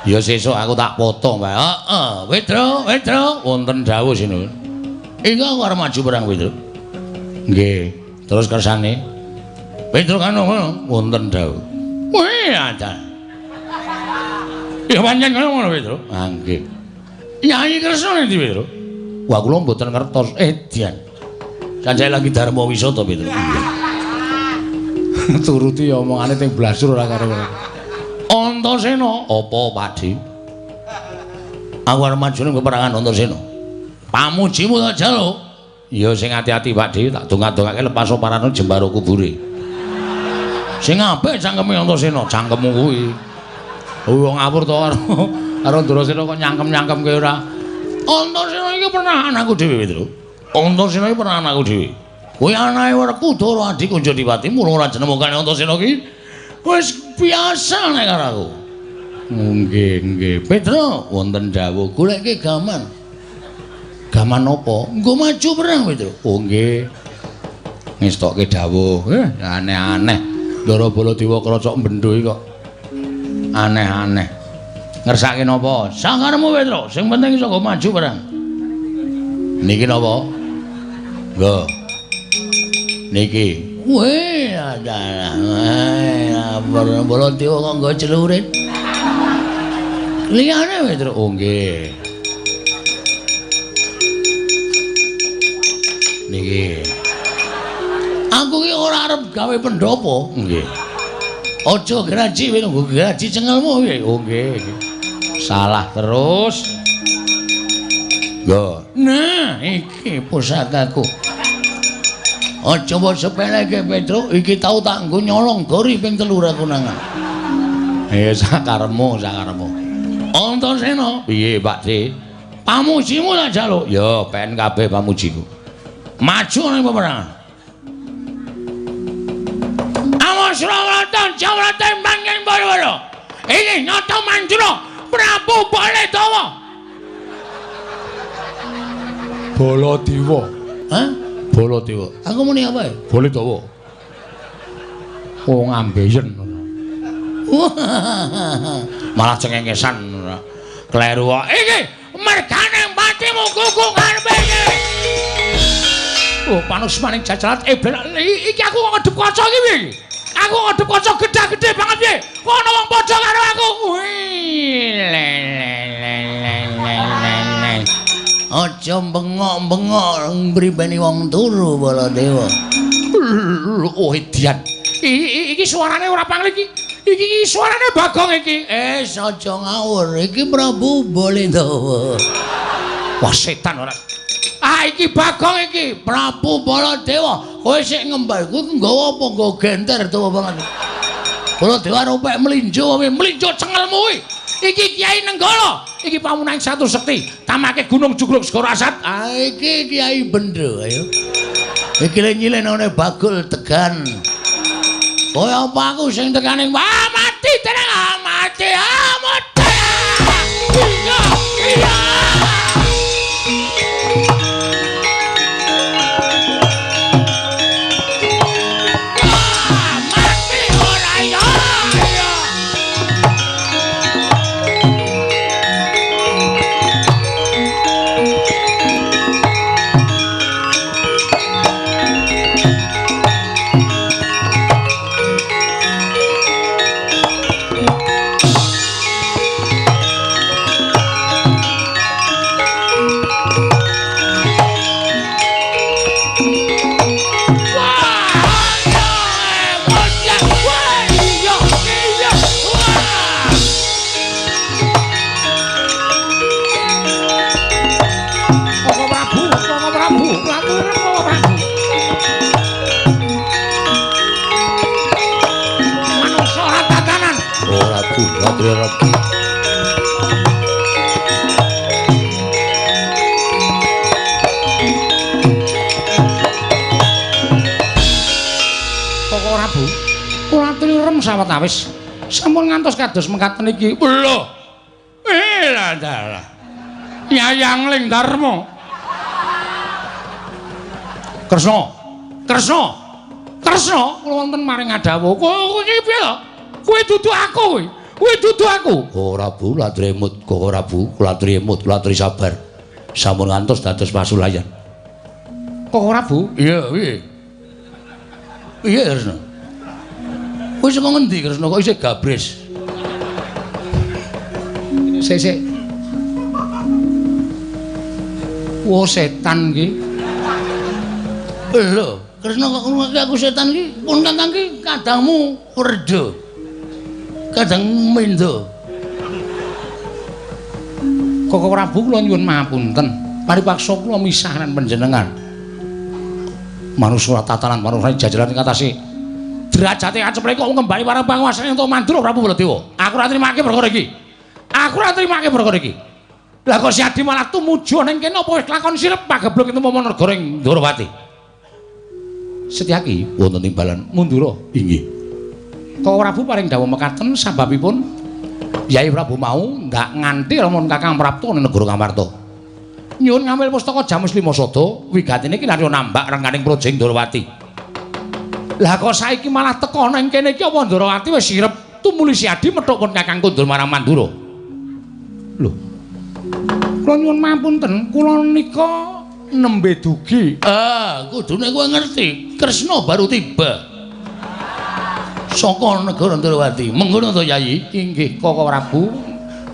Ya sesuk aku tak potong, Pak. Heeh, Petro. Wonten dawuh sinuwun. Iki aku arep maju perang Petro. Nggih. Terus kersane Petro kan ngono. wonten dawuh. Weh, adalah. Ya pancen ngono Petro. Ah nggih. Nyai Kresna endi Petro? Wah kula mboten ngertos. Edian. Sanjay lagi Dharma Wisata Petro. Turuti omongane teng blasur ora karo-karo. Antasena. Apa Pakde? Aku arep maju ning peperangan Antasena. Pamujimu tak jaluk. Ya sing ati-ati Pakde, tak donga-dongake lepas oparane jembaro kubure. Sing apik cangkeme Antasena, Cangkemmu kuwi. Wong ngawur to karo Antasena kok nyangkem-nyangkemke ora. Antasena iki pernah anakku dhewe Petro. Antasena iki pernah anakku dhewe. Kuwi anake Werkudara adik Kunjodipati, mula ora jenengane Antasena iki wis biasa nek karo aku. Nggih. Petro, wonten dawuh goleke gaman. Gaman apa? Nggo maju perang Petro. Oh nggih. Ngestokke dawuh. Aneh-aneh. Ndara Baladewa krocok mbendho iki kok. Aneh-aneh. Ngersake napa? Sakaremu Petro, sing penting iso nggo maju perang. Niki napa? Nggo. Niki. Weh, adalah. Baladewa kok nggo celurit. Liyane Petro. Oh nggih. Niki. Aku ki ora arep gawe pendopo. Nggih. Aja graji kowe nggo graji cengelmu piye? Oh nggih. Salah terus. Nggo. Nah, iki pusakaku. Aja mbok sepeleke Petro, iki tau tak nggo nyolong gori ping 3 aku nangan. Sakaremu. Antasena, Piye, Pakde? pamujimu tak jaluk. Ya, pen kabeh pamujiku. Maju ning peperangan. Awas rawatan jawrate manging boro-boro. Ini nyata Mandura Prabu Baladewa. Baladewa. Hah? Baladewa. Aku muni apa ya? Baladewa. Oh ngambeyen. Malah cengengesan. Kleru kok. Iki mergane patimu kuku ngarepe iki. Oh panus maning jajaran Iki aku kok ngedep kaca iki piye iki? Aku ngedep kaca gedhe-gedhe banget piye? Kok ana wong padha karo aku? Aja bengok-bengok mripeni wong turu Baladewa. Oh edian. Iki suarane ora pangling iki. Iki suarane Bagong iki. Aja ngawur. Iki Prabu Baladewa. Wah setan ora. Iki Bagong iki, Prabu Baladewa. Kowe sik ngembal kuwi nggawa apa? Nggawa genter tuwa banget. Baladewa rupek mlinjo cengelmu kuwi. Iki Kyai Nenggala. Iki pamunaing Satu Sekti. Tamake Gunung Jugruk Segara Asat. Iki Kyai Bendro, ayo. Iki le nyilenane Bagul Tegan. Kaya apa aku sing tekaning mati tenang mati mati. Iya. sawetawis sampun ngantos kados mekaten iki. Lho. Lah dalah. Yayang Ling Darma. Kresna. Kula wonten maring adawuh. Kowe iki piye to? Kowe dudu aku kowe. Kowe dudu aku. Ora Bu, kula aturi emut, ora Bu, kula aturi emut, kula aturi sabar. Sampun ngantos dados pasulayan. Kok ora Bu? Iya, piye? Iya, Kresna. Kowe saka ngendi, Kresna? Kok isih gabres? Sik. Wo setan iki. Lho, Kresna kok ngomongke aku setan iki? Pun Kakang iki kadangmu Werda. Kadang Mendha. Kok Prabu kula nyuwun mapunten. Paripaksa kula misah lan panjenengan. Manungsa tatanan manungsa jajaran ing atase derajate acepre kok ngembali marang panguwasane untuk Mandura Prabu Baladewa. Aku ora trimake perkara iki. Lah kok si Adi malah tumuju ning kene apa wis lakon sirep pageblok itu momo negara ing Ndarawati. Setyaki Wonten timbalan Mandura. inggih. Kok Prabu paring dawuh mekaten sababipun Yai Prabu mau ndak nganti lamun Kakang Prapta ning negara Ngamarta. Nyuwun ngambil pustaka Jamus Lima Sada, wigatine iki narya nambak rengganing projeng Ndarawati. Lah kok saiki malah teka ning kene iki apa Ndarawati wis sirep tumuli si Adi methuk pun Kakang Kundur marang Mandura. Lho. Kula nyuwun mapunten, kula nika nembe dugi. Kudune kowe ngerti, Kresna baru tiba. Saka negara Ndarawati. Mengkono to, Yayi? Inggih, Koko Prabu.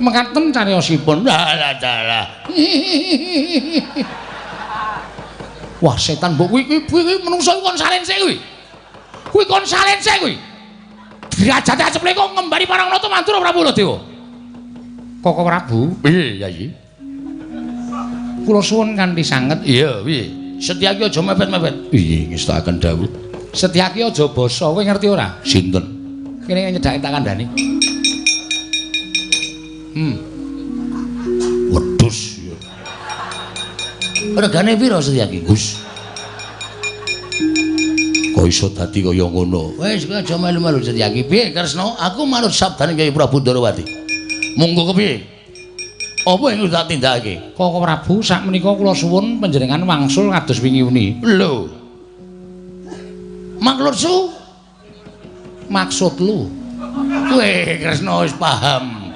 Mekaten cariyosipun. Dalah. Wah, setan mbok kuwi menungso kon salin sik kuwi. Kuwi kon salin sik kuwi. Derajate acepne kok ngembari parang nata Mandura Prabu Baladewa. Koko Prabu, Piye, Yayi? kula suwun kanthi sanget. Iya, piye? Setyaki aja mepet-mepet. Iya, ngestakaken dawuh. Setyaki aja basa, kowe ngerti ora? Sinten? Kene nyedhaki tak kandhani. Wedhus. Regane pira Setyaki? Gus. Kok iso dadi kaya ngono? Wis kowe aja melu-melu Setyaki. Piye, Kresna? Aku manut sabdane Kyai Prabu Ndarawati. Monggo kepiye? Apa yang tak tindakake? Koko Prabu, sakmenika kula suwun panjenengan wangsul kados wingi-wingi. Lho. Maksudsu? Maksud lu? Kowe Kresna wis paham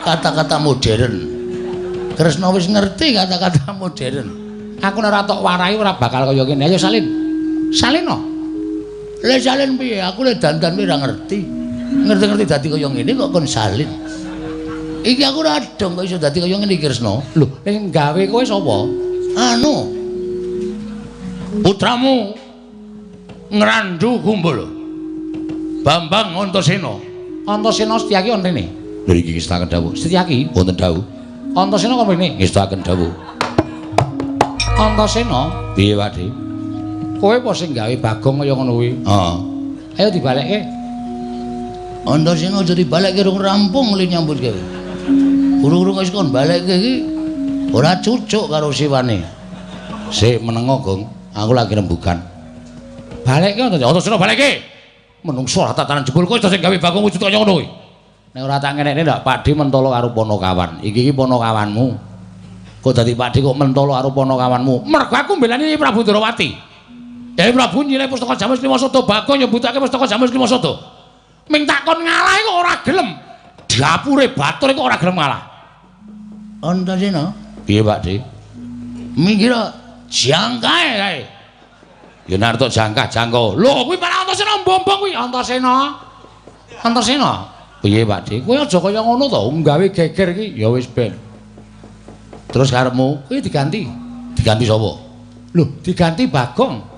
kata-kata modern. Kresna wis ngerti kata-kata modern. Aku nek ora tok warai ora bakal kaya kene. Ayo salin. Salin no. Lah salin piye? Aku le dandan ora ngerti. Ngerti-ngerti dadi kaya ngene kok kon salin. Iki aku ora dong kok iso dadi kaya ngene iki Kresna. Lho, ning gawe kowe sapa? Anu. Putramu Ngrandu Kumbul. Bambang Antasena. Antasena Setyaki on rene. Lha iki ngestakaken dawuh. Setyaki, Wonten dawuh. Antasena kok rene? Ngestakaken dawuh. Antasena, Piye, Pakde? kowe apa sing gawe Bagong kaya ngono kuwi? Heeh. Ayo dibalekke. Antasena aja dibalekke rung rampung li nyambut gawe. Urung-urung wis kon balekke iki ora cucuk karo siwane. Sik menengo, Gong. Aku lagi rembugan. Balekke Antasena balekke. Menungso ora tatanan jebul kowe sing gawe Bagong wujud kaya ngono kuwi. Nek ora tak ngenekne ndak Pakde mentolo karo Panakawan. Iki Panakawanmu. Kok dadi Pakde kok mentolo karo Panakawanmu? Mergo aku mbelani Prabu Ndarawati. Yai Prabu nyilih pustaka Jamus Lima Sada, Bagong nyebutake pustaka Jamus Lima Sada. Ming takon ngalah kok ora gelem. Dapure batur kok ora gelem ngalah. Antasena, Piye, Pakde? mikira jangkae kae. Ya narto jangkah jangka. Lho, kuwi malah Antasena mbombong kuwi. Antasena. Piye, Pakde? Kowe aja kaya ngono to, nggawe geger iki ya wis ben. Terus karepmu Kuwi diganti. diganti sapa? Lho, diganti Bagong.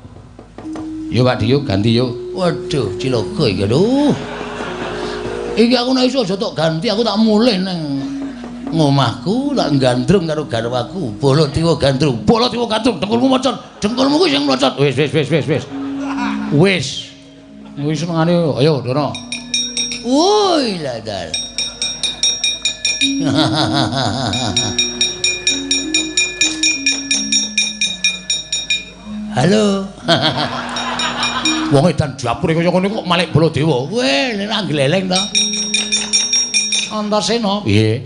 Yo Pakde yo ganti yo. Waduh, cilaka iki aduh. Iki aku nek iso aja tok ganti, aku tak mulih nang ngomahku, tak gandrung karo garwaku. Bala tiwa gandrung, dengkulmu mocot, dengkulmu kuwi sing mlocot. Wis. Wis senengane ayo Dono. Woi ladal. Halo. Wong edan Japur kaya ngene kok Malik Baladewa. Weh, nek gleleng to. Antasena, piye?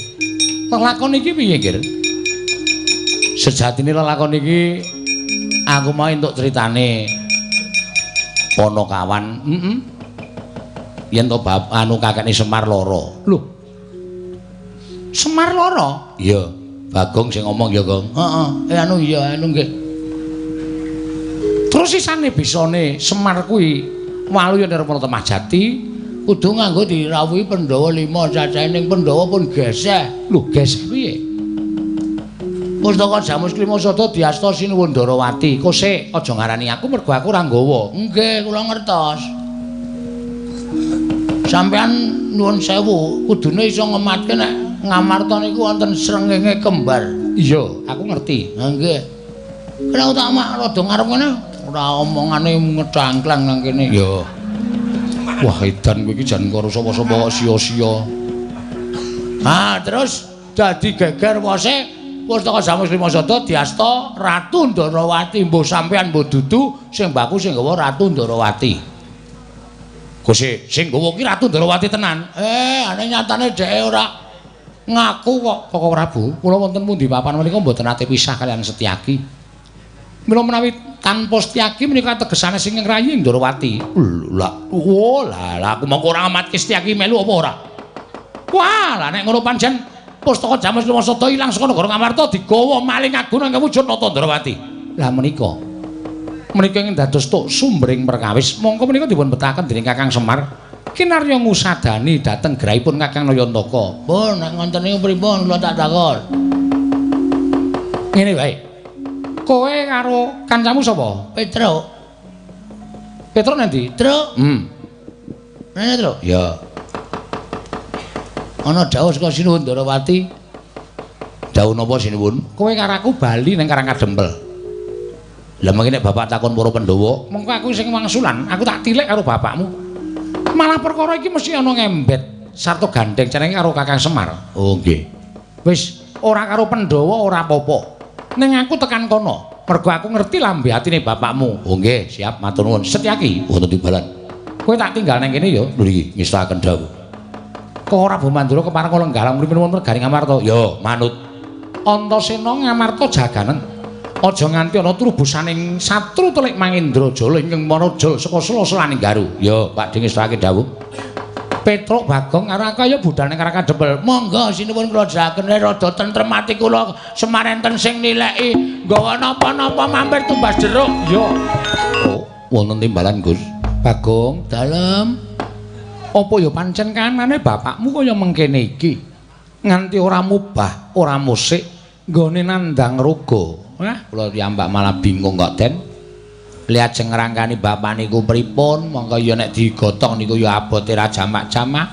Lelakon iki piye, Kir? Sejatine lelakon iki aku mau entuk critane Ponokawan. Yen to bab anu kakekne Semar lara. Lho. Semar lara? Iya, Bagong sing ngomong ya, Gong. Heeh, anu iya, anu nggih. Terus sisane bisane Semar kuwi walu yen arep Temah Jati kudu nganggo dirawuhi Pandhawa 5 cacahe ning Pandhawa pun geseh. Lho, geseh piye? Pustaka Jamus Klimasada diasta Sinuwun Darawati. Kosek aja ngarani aku mergo aku ora nggawa. Nggih, kula ngertos. Sampeyan nuwun sewu, kudune iso ngematke nek Ngamarta niku wonten srengenge kembar. Iya, aku ngerti. Ha nggih. Kena tak mak rada ngarep ngene, ora omongane ngecangklang nang kene. Iya. Wah, edan kowe iki jan karo sapa-sapa kok sia-sia. Terus dadi geger wose Pustaka Jamus Klimasada diasta Ratu Ndarawati. Mbuh sampean mbuh dudu sing mbaku sing nggawa Ratu Ndarawati. Gusti, sing nggawa ki Ratu Ndarawati tenan. Ane nyatane dhek ora ngaku kok. Koko Prabu, kula wonten pundi papan menika mboten ate pisah kalian Setyaki. Mila menawi tanpa Setyaki menika tegesane sing ngrayi Ndarawati. Lah, aku mongko ora amatke Setyaki melu apa ora? Wah, lah nek ngono pancen Pustaka Jamus Klimasada ilang saka negara Ngamarta digawa maling agung ing wujud Nata Ndarawati. Lah menika ing dados tuk sumbering perkawis mongko menika dipun betahaken dening Kakang Semar kinarya ngusadani dhateng grahipun Kakang Nayantaka. Pun nek ngoten niku pripun kula tak takon. Ngene wae. Kowe karo kancamu sapa? Petruk. Petruk nanti? Truk. Nene Truk? Ya. Ana dawuh saka Sinuwun Darawati. Dawuh napa Sinuwun? Kowe karo aku bali ning Karangkadempel. Lah mengki nek bapak takon para Pandhawa, mengko aku sing wangsulan, aku tak tilik karo bapakmu. Malah perkara iki mesti ana ngembet sarta gandeng jenenge karo Kakang Semar. Oh nggih. Wis ora karo Pandhawa ora apa-apa. Ning aku tekan kono, mergo aku ngerti lambe atine bapakmu. Oh nggih, siap matur nuwun. Setyaki wonten timbalan. Kowe tak tinggal nang kene ya. Lho iki ngestaken dawuh. Kok ora Bumandura kepareng kala nggalang mripun wonten garing Ngamarta? Ya, manut. Antasena Ngamarta jaganen. Aja nganti ana trubusaning satru telik Mangindrajala ingkang marajal saka sela-selaning garu. Ya, Pak Ding ngestake dawuh. Petruk Bagong karo aku ya budal ning Karangkadempel. Monggo sinuwun kula jagaken rada tentrem ati kula semarenten sing nileki nggawa napa-napa mampir tumbas jeruk. Ya. Oh, wonten timbalan, Gus. Bagong, dalem. Apa ya pancen kanane bapakmu kaya mengkene iki nganti ora mubah, ora musik nggone nandang raga. Wah, kula piyambak malah bingung kok, Den. Lihat sing ngrangkani bapak niku pripun, monggo ya nek digotong niku ya abote ra jamak-jamak.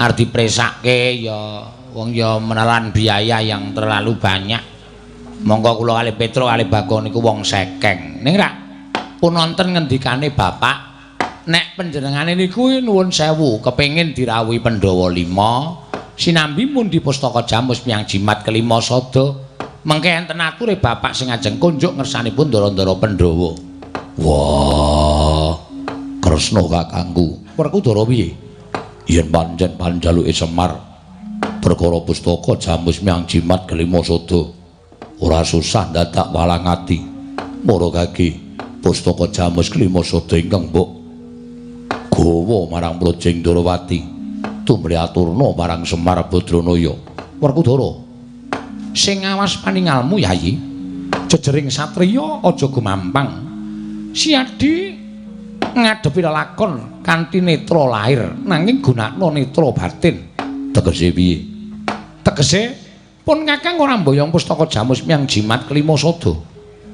Arep dipresake ya wong ya menelan biaya yang terlalu banyak. Monggo kula kalih Petruk kalih Bagong niku wong sekeng. Ning ra pun wonten ngendikane bapak nek panjenengane niku nuwun sewu kepengin dirawuhi Pandhawa 5 sinambi mun di Pustaka Jamus Miang Jimat kelima sada mengke enten ature bapak sing ajeng kunjuk ngersanipun ndara-ndara Pandhawa. Wah, Kresna kakangku. Werkudara piye? Yen pancen panjaluke Semar perkara Pustaka Jamus Miang Jimat kelima sada ora susah dadak walang ati. Para kaki Pustaka Jamus kelima sada ingkang mbok gawa marang Projeng Ndarawati tumrap aturna marang Semar Badranaya. Werkudara sing ngawas paningalmu Yayi jejering satriya aja gumampang siadi ngadepi lelakon kanthi netra lahir nanging gunakna netra batin. Tegese piye? Tegese pun Kakang ora mboyong Pustaka Jamus Miang Jimat kelima sada.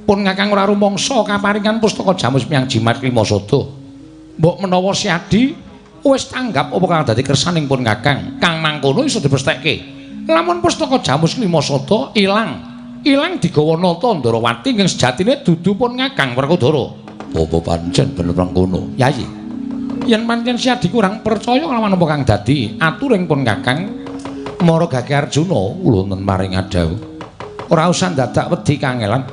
Pun Kakang ora rumangsa kaparingan Pustaka Jamus Miang Jimat kelima sada. Mbok menawa siadi wis tanggap apa kang dadi kersaning pun Kakang. Kang mangkono iso dipestekke. Lamun Pustaka Jamus kelima sada ilang digawa Nata Ndarawati ing sejatine dudu pun Kakang Werkudara. Apa pancen bener mangkono, Yayi? Yen pancen siadi kurang percaya lawan apa kang dadi aturing pun Kakang Maragaki Arjuna kula wonten maring adhawuh. Ora usah dadak wedi kangelan.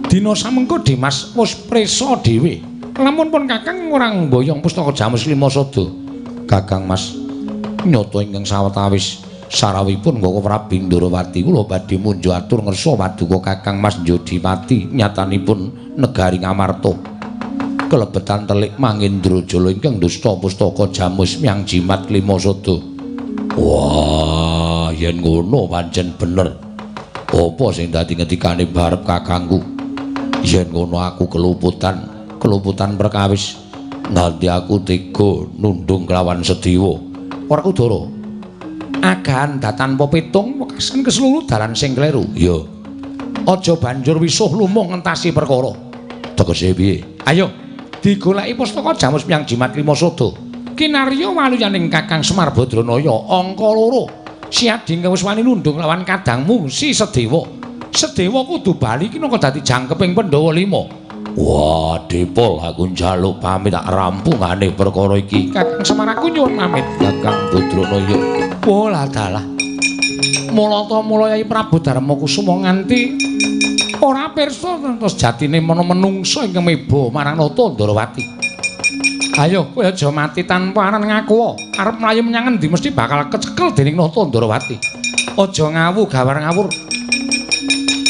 Dina samengko Dimas wis prisa dhewe Lamun pun Kakang ngurang mboyong pustaka Jamus Limasada. Kakang Mas nyata ingkang sawetawis sarawipun Koko Prabu Ndrawati kula badhe munjuk atur ngersa paduka Kakang Mas Jodimati nyatanipun negari Ngamarta. Kelebetan telik Mangindrajala ingkang dusta pustaka Jamus Myang Jimat Limasada. Wah, yen ngono pancen bener. Apa sing dadi ngendikane barep kakangku? Yen ngono aku keluputan perkawis nganti aku tega nundung kelawan Sedewa. Ora Udara. Agahan tanpa pitung wekasan keseluruh dalan sing kleru. Ya. Aja banjur wisuh lumung ngentasi perkara. Tegese piye? Ayo, digoleki pustaka Jamus Myang Jimat Limasada. Kinarya waluyaning Kakang Semar Badranaya angka 2. Siadi wis wani nundung lawan kadangmu si Sedewa. Sedewa kudu bali ki nang dadi jangkeping Pandhawa 5. Wah, Depol aku njaluk pamit tak rampungane perkara iki. Kakang Semar aku nyuwun pamit Kakang Badranaya. Pola dalah. Mula Yai Prabu Darmakusuma nganti ora pirsa terus jatine menungsa ingkang meba marang Nata Ndrawati. Ayo kowe aja mati tanpa aran ngaku. Arep mlayu menyang endi mesti bakal kecekel dening Nata Ndrawati. Aja ngawu gawar ngawur.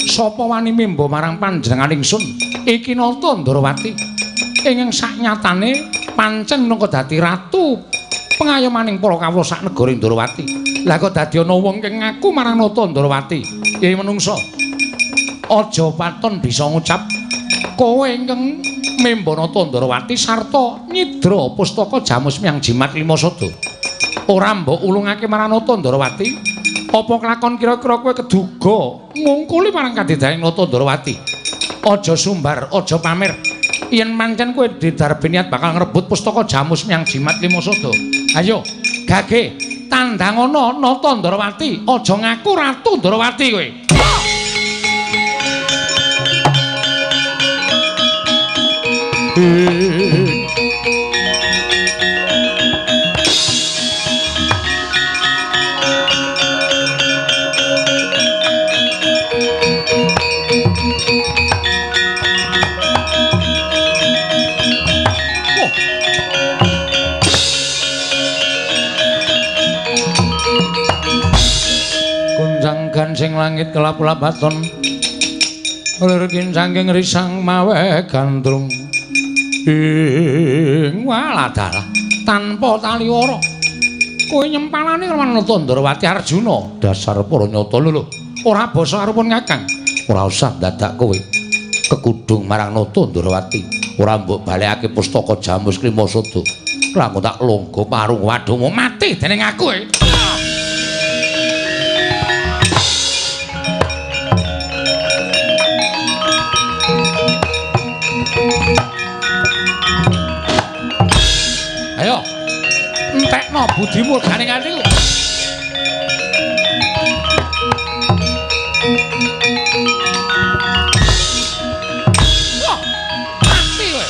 Sapa wani mimba marang panjenengan ingsun? Iki Nata Ndrawati. Ing saknyatane pancen nangka dadi ratu pengayomaning para kawula sak negara Ndrawati. Lah kok dadi ana wong kang ngaku marang Nata Ndrawati. Yai menungsa. Aja paton bisa ngucap kowe ingkang memba Nata Ndrawati sarta nyidra pustaka Jamus Myang Jimat Limasada. Ora mbok ulungake marang Nata Ndrawati. Apa kelakon kira-kira kowe keduga ngungkuli marang kadidayang Nata Ndrawati? Aja sumbar, aja pamer. Yen pancen kowe didarbi niat bakal ngrebut pustaka Jamus Myang Jimat Limasada. Ayo, gage tandangana Nata Ndrawati, aja ngaku Ratu Ndrawati kowe. Kunjang gansing langit kelap-kelap baton lir saking risang mawe gandrung waladalah tanpa tali wara kowe nyempalane karo Nata Ndrawati Arjuna dasar para nyata lho ora basa arepun Kakang ora usah dadak kowe kekudung marang Nata Ndrawati ora mbok balekake pustaka Jamus Limasada lamun tak longgo parung waduhmu mati dening aku Ayo, entekno budimu ganing atiku. Wah, mati kowe.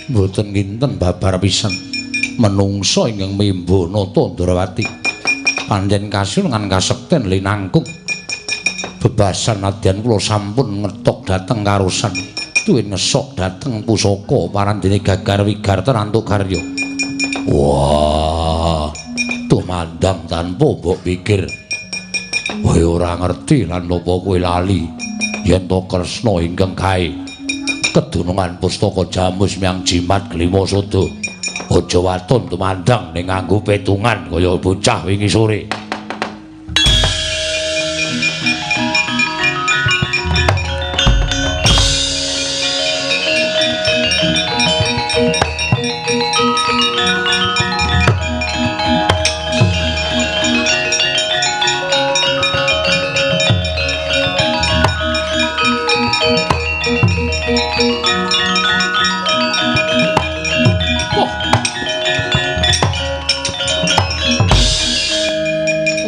Mboten kinten babar pisan menungsa ingkang mimba Nata Ndrawati panjen kasulungan kasekten linangkung bebasan nadyan kula sampun ngetok dhateng karosan duwe ngesok dhateng pusaka parandene gagar wigar terantuk karya. Wah, tumandang tanpa mbok pikir kowe ora ngerti lan napa kowe lali yen to Kresna ingkang gawe kedunungan pustaka Jamus Myang Jimat Limasada Aja waton tumandang ning nganggo petungan kaya bocah wingi sore.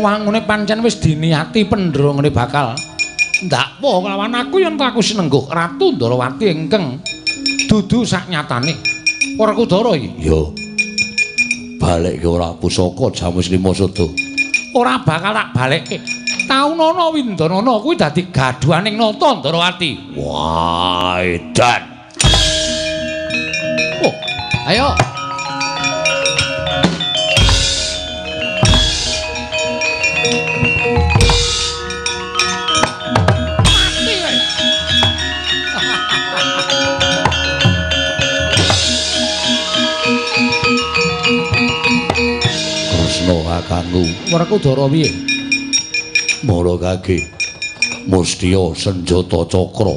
Wangune pancen wis diniati pendro ngene bakal ndakwa kelawan aku yen aku sinengguh Ratu Ndarawati ingkang dudu saknyatane. Ora Kudara iki. Yo. Balekke ora pusaka Jamus Lima Sada. Ora bakal tak balekke. Taunana Windanana kuwi dadi gaduhaning Nata Ndarawati. Wah, edan. Oh, ayo. Kakangku Werkudara piye? Mula kage Mustia Senjata Cakra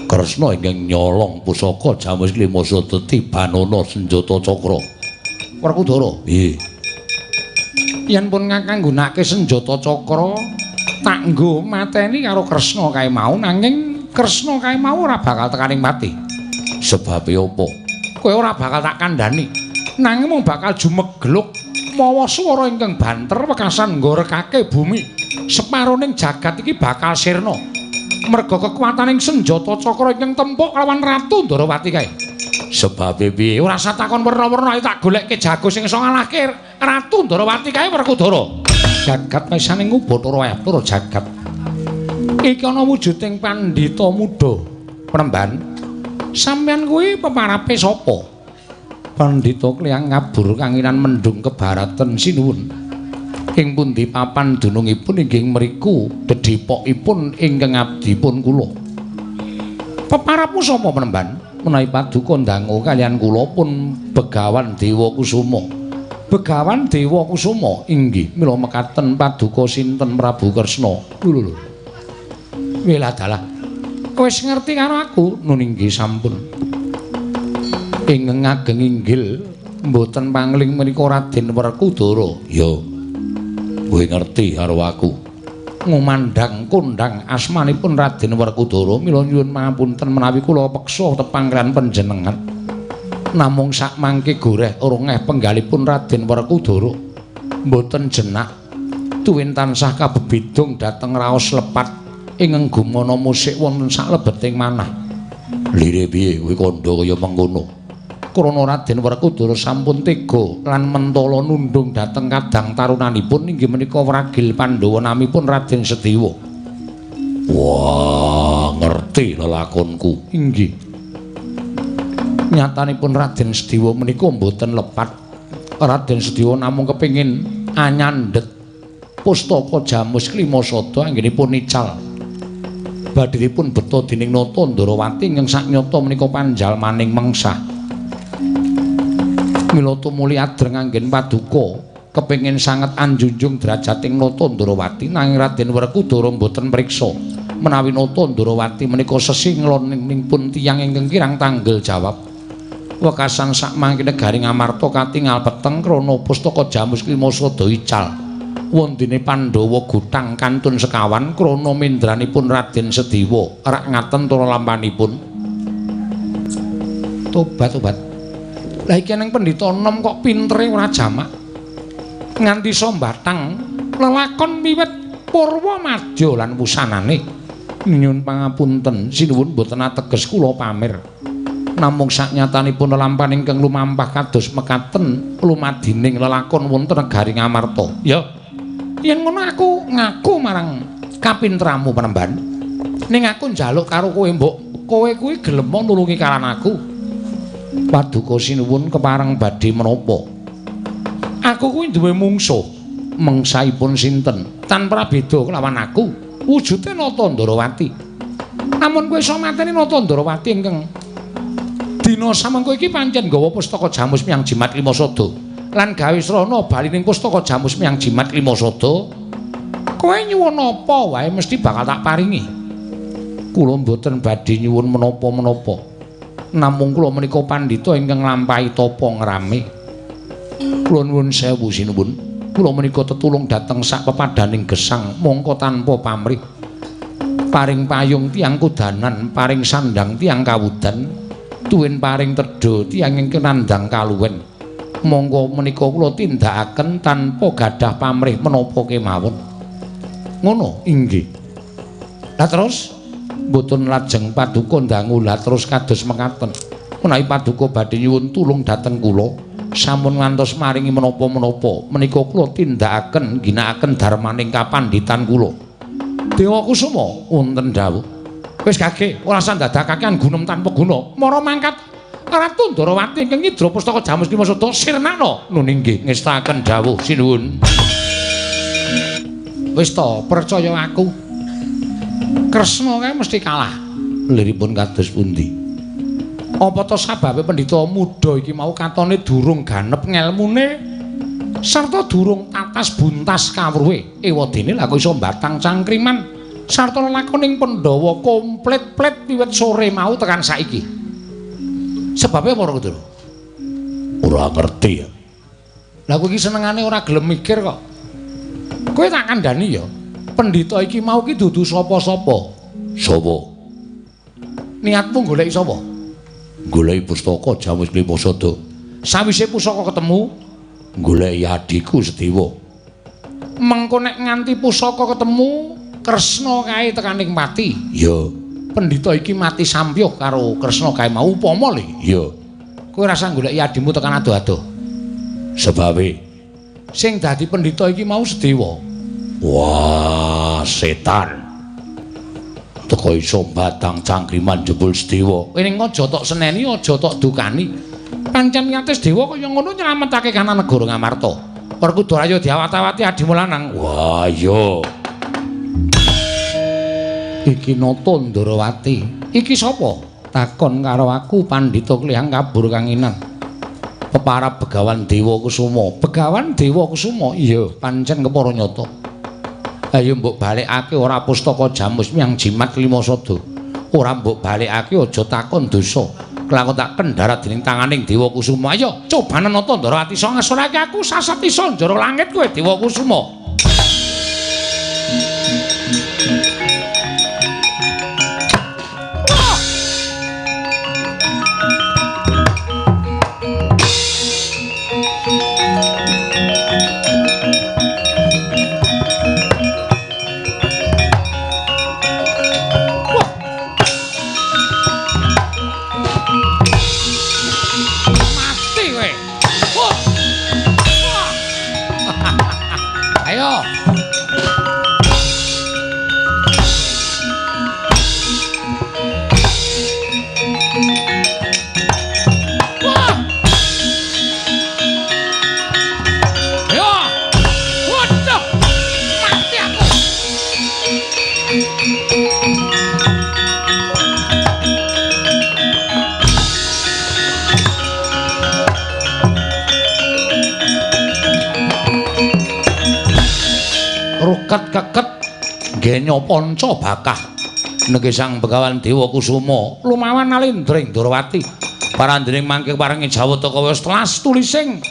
Kresna ingkang nyolong pusaka Jamus Lima Sada tibanana Senjata Cakra. Werkudara, piye? Yen pun Kakang nggunakake Senjata Cakra tak nggo mateni karo Kresna kae mau nanging Kresna kae mau ora bakal tekaning mati. Sebabe apa? Kowe ora bakal tak kandhani nanging mung bakal jumegluk mawa swara ingkang banter wekasan nggorekake bumi separoning jagat iki bakal sirna merga kekuwataning senjata cakra ingkang tempuk lawan Ratu Ndarawati kae. Sebabe piye? Ora usah takon werna-werna tak golekke jago sing iso ngalahke Ratu Ndarawati kae Werkudara. Jagat pesane ngubathara atur jagat. Iki ana wujuding pandhita muda. Penemban, sampeyan kuwi peparape sapa? Pandhita Klyang Ngabur kanginan mendung kebaratan sinuwun. Ing pundi papan dunungipun inggih mriku dedhipokipun ingkang abdipun kula. Peparapmu sapa Penemban? Menawi paduka ndangu kalian kula pun Begawan Dewa Kusuma. Begawan Dewa Kusuma inggih mila mekaten paduka sinten Prabu Kresna. Lho. Wela dalah. Wis ngerti karo aku? Nun inggih sampun. Ing ngageng inggil mboten pangling menika Raden Werkudara. Ya. Kowe ngerti karo aku. Ngumandhang kondhang asmanipun Raden Werkudara mila nyuwun pangapunten menawi kula peksa tepang kaliyan panjenengan. Namung sak mangke goreh urungeh penggalipun Raden Werkudara mboten jenak tuwin tansah kabebidung dhateng raos lepat ing nggumana musik wonten saklebeting manah. Lire piye kowe kandha kaya mengkono? Krana Raden Werkudara sampun tega lan mentala nundung dhateng kadang tarunanipun inggih menika Wragil Pandhawa namipun Raden Setiwa. Wah, ngerti lelakonku. Inggih. Nyatanipun Raden Setiwa menika mboten lepat. Raden Setiwa namung kepingin anyandhet pustaka Jamus Lima Sada anggenipun ical. Badhiripun beta dening Nata Ndarawati ingkang saknyata menika panjalmaning mengsah. Mila tumuli adreng anggen paduka kepingin sanget anjunjung derajating Nata Ndarawati nanging Raden Werkudara mboten mriksa menawi Nata Ndarawati menika sesinglanipun tiyang ingkang kirang tanggel jawab. Wekasan sak mangke negari Ngamarta katingal peteng krana pustaka Jamus Lima Sada ical. Wondene Pandhawa gutang kantun sekawan krana mindranipun Raden Sediwa rak ngaten tura lampanipun. Tobat. Lah iki nang pendhita enom kok pintere ora jamak. Nganti sombatang lelakon wiwit purwa madya lan wusanane. Nyuwun pangapunten sinuwun boten ateges kula pamer. Namung saknyatanipun lelampahan ingkang lumampah kados mekaten lumadining lelakon wonten negari Ngamarta. Ya. Yen ngono aku ngaku marang kapintramu Penemban. Ning aku njaluk karo kowe mbok kowe kuwi gelem nulungi karan aku. Paduka sinuwun kepareng badhe menapa? Aku kuwi duwe mungsuh. Mengsahipun sinten? Tanpa beda kelawan aku. Wujude Nata Ndarawati. Namun kowe iso mateni Nata Ndarawati ingkang Dina samengko iki pancen nggawa pustaka Jamus Miang Jimat Lima Sada lan gawe srana bali ning pustaka Jamus Miang Jimat Lima Sada. Kowe nyuwun apa wae mesti bakal tak paringi. Kula mboten badhe nyuwun menapa-menapa. Namung kula menika pandhita ingkang nglampahi tapa ngrame. Kula nuwun sewu sinuwun. Kula menika tetulung dhateng sak pepadaning gesang mongko tanpa pamrih. Paring payung tiyang kudanan, paring sandang tiyang kawudan, tuwin paring tedha tiyang ingkang nandhang kaluwen. Monggo menika kula tindakaken tanpa gadah pamrih menapa kemawon. Ngono inggih. Lah terus mboten lajeng paduka ndangu lah terus kados mekaten. Menawi paduka badhe nyuwun tulung dhateng kula sampun ngantos maringi menapa-menapa menika kula tindakaken ginakaken darmaning kapandhitan kula. Dewa Kusuma wonten dawuh. Wis gage ora sandadakake gunem tanpa guna. Mara mangkat Ratu Ndarawati ingkang nyidra pustaka Jamus Lima Sada sirnana. Nun inggih ngestaken dawuh sinuwun. Wis to percaya aku. Kresna kae mesti kalah. Liripun kados pundi? Apa to sababe pendhita muda iki mau katone durung ganep ngelmune sarta durung tatas buntas kawruhe. Ewadene lha kok iso mbatang cangkriman sarta lakoning Pandhawa komplit-plit wiwit sore mau tekan saiki. Sebabe apa ora Kudul? Ora ngerti ya. Lah kowe iki senengane ora gelem mikir kok. Kowe tak kandhani ya. Pendhita iki mau ki dudu sapa-sapa. Sapa? Niatmu golek sapa? Golek pustaka Jamus Lima Sada. Sawise pusaka ketemu, golek adhiku Sedewa. Mengko nek nganti pusaka ketemu, Kresna kae tekaning mati. Ya, pendhita iki mati sampyuh karo Kresna kae mau upama le. Ya. Kowe rasa golek adimu tekan adoh-adoh. Sebabe sing dadi pendhita iki mau Sedewa. Wah, setan. Teko iso batang cangkriman jebul Sedewa. Kowe ning aja tok seneni, aja tok dukani. Pancen niate Sedewa kaya ngono nyelametake kana negara Ngamarta. Werkudara diawat-awati adimu lanang. Wah, iya. Iki Nata Ndarawati. Iki sapa? Takon karo aku Pandhita Klihang Kabur Kanginan. Peparab Begawan Dewa Kusuma. Begawan Dewa Kusuma? Iya, pancen kepara nyata. Ayo mbok balekake ora pustaka Jamus Miang Jimat Lima Sada. Ora mbok balekake aja takon dosa. Kelakon tak kendharat dening tanganing Dewa Kusuma. Ayo cobanen Nata Ndarawati iso ngasorake aku sasat iso njero langit kowe Dewa Kusuma. Keket genya panca bakah negesang Begawan Dewa Kusuma lumawan Alendring Ndarawati parandring mangke paringi jawata kaya telas tulising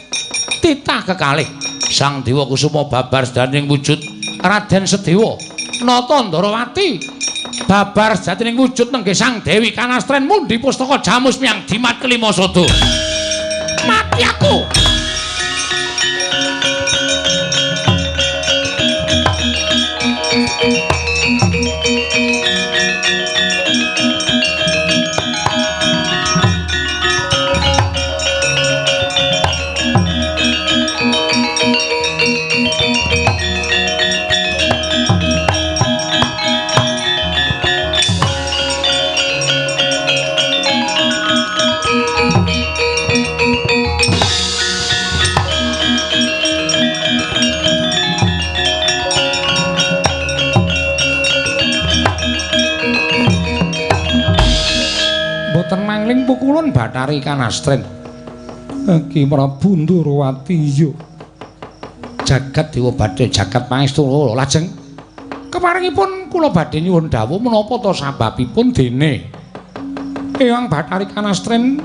titah kekalih Sang Dewa Kusuma babar sedaning wujud Raden Sedewa Nata Ndarawati babar sedaning wujud negesang Dewi Kanastren mundi pustaka Jamus Miang Jimat Lima Sada. Mati aku. Mboten mangling pukulun Bathari Kanastren. Ki Prabu Ndrawati yo. Jagat dewa badhe jagat pangestu lajeng keparingipun kula badhe nyuwun dawuh menapa ta sababipun dene Eyang Bathari Kanastren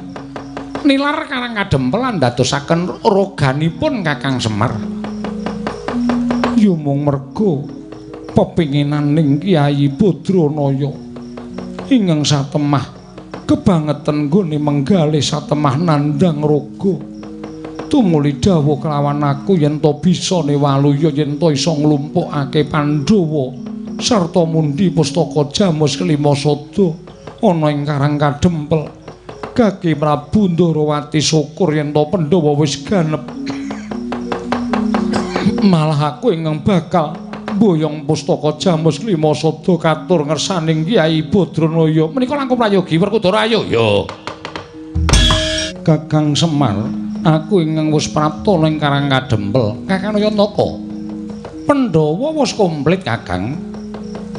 nilar Karang Kadempel lan dadosaken roganipun Kakang Semar. Ya mung merga pepinginan Kyai Badranaya ingkang satemah kebangeten nggone menggalih satemah nandhang raga. Tumuli dawuh kelawan aku yen to bisa newaluya yen to isa nglumpukake Pandhawa sarta mundi pustaka Jamus kelima sada ana ing Karang Kadempel. Kaki Prabu Ndrawati syukur yen to Pandhawa wis ganep. Malah aku ingkang bakal mboyong pustaka Jamus kelima sada katur ngersaning Kyai Badranaya menika langkung prayogi Werkudara ayo ya. Kakang Semar, aku ingkang wis prapta ning Karang Kadempel. Kakang Nayantaka. Pandhawa wis komplit, Kakang.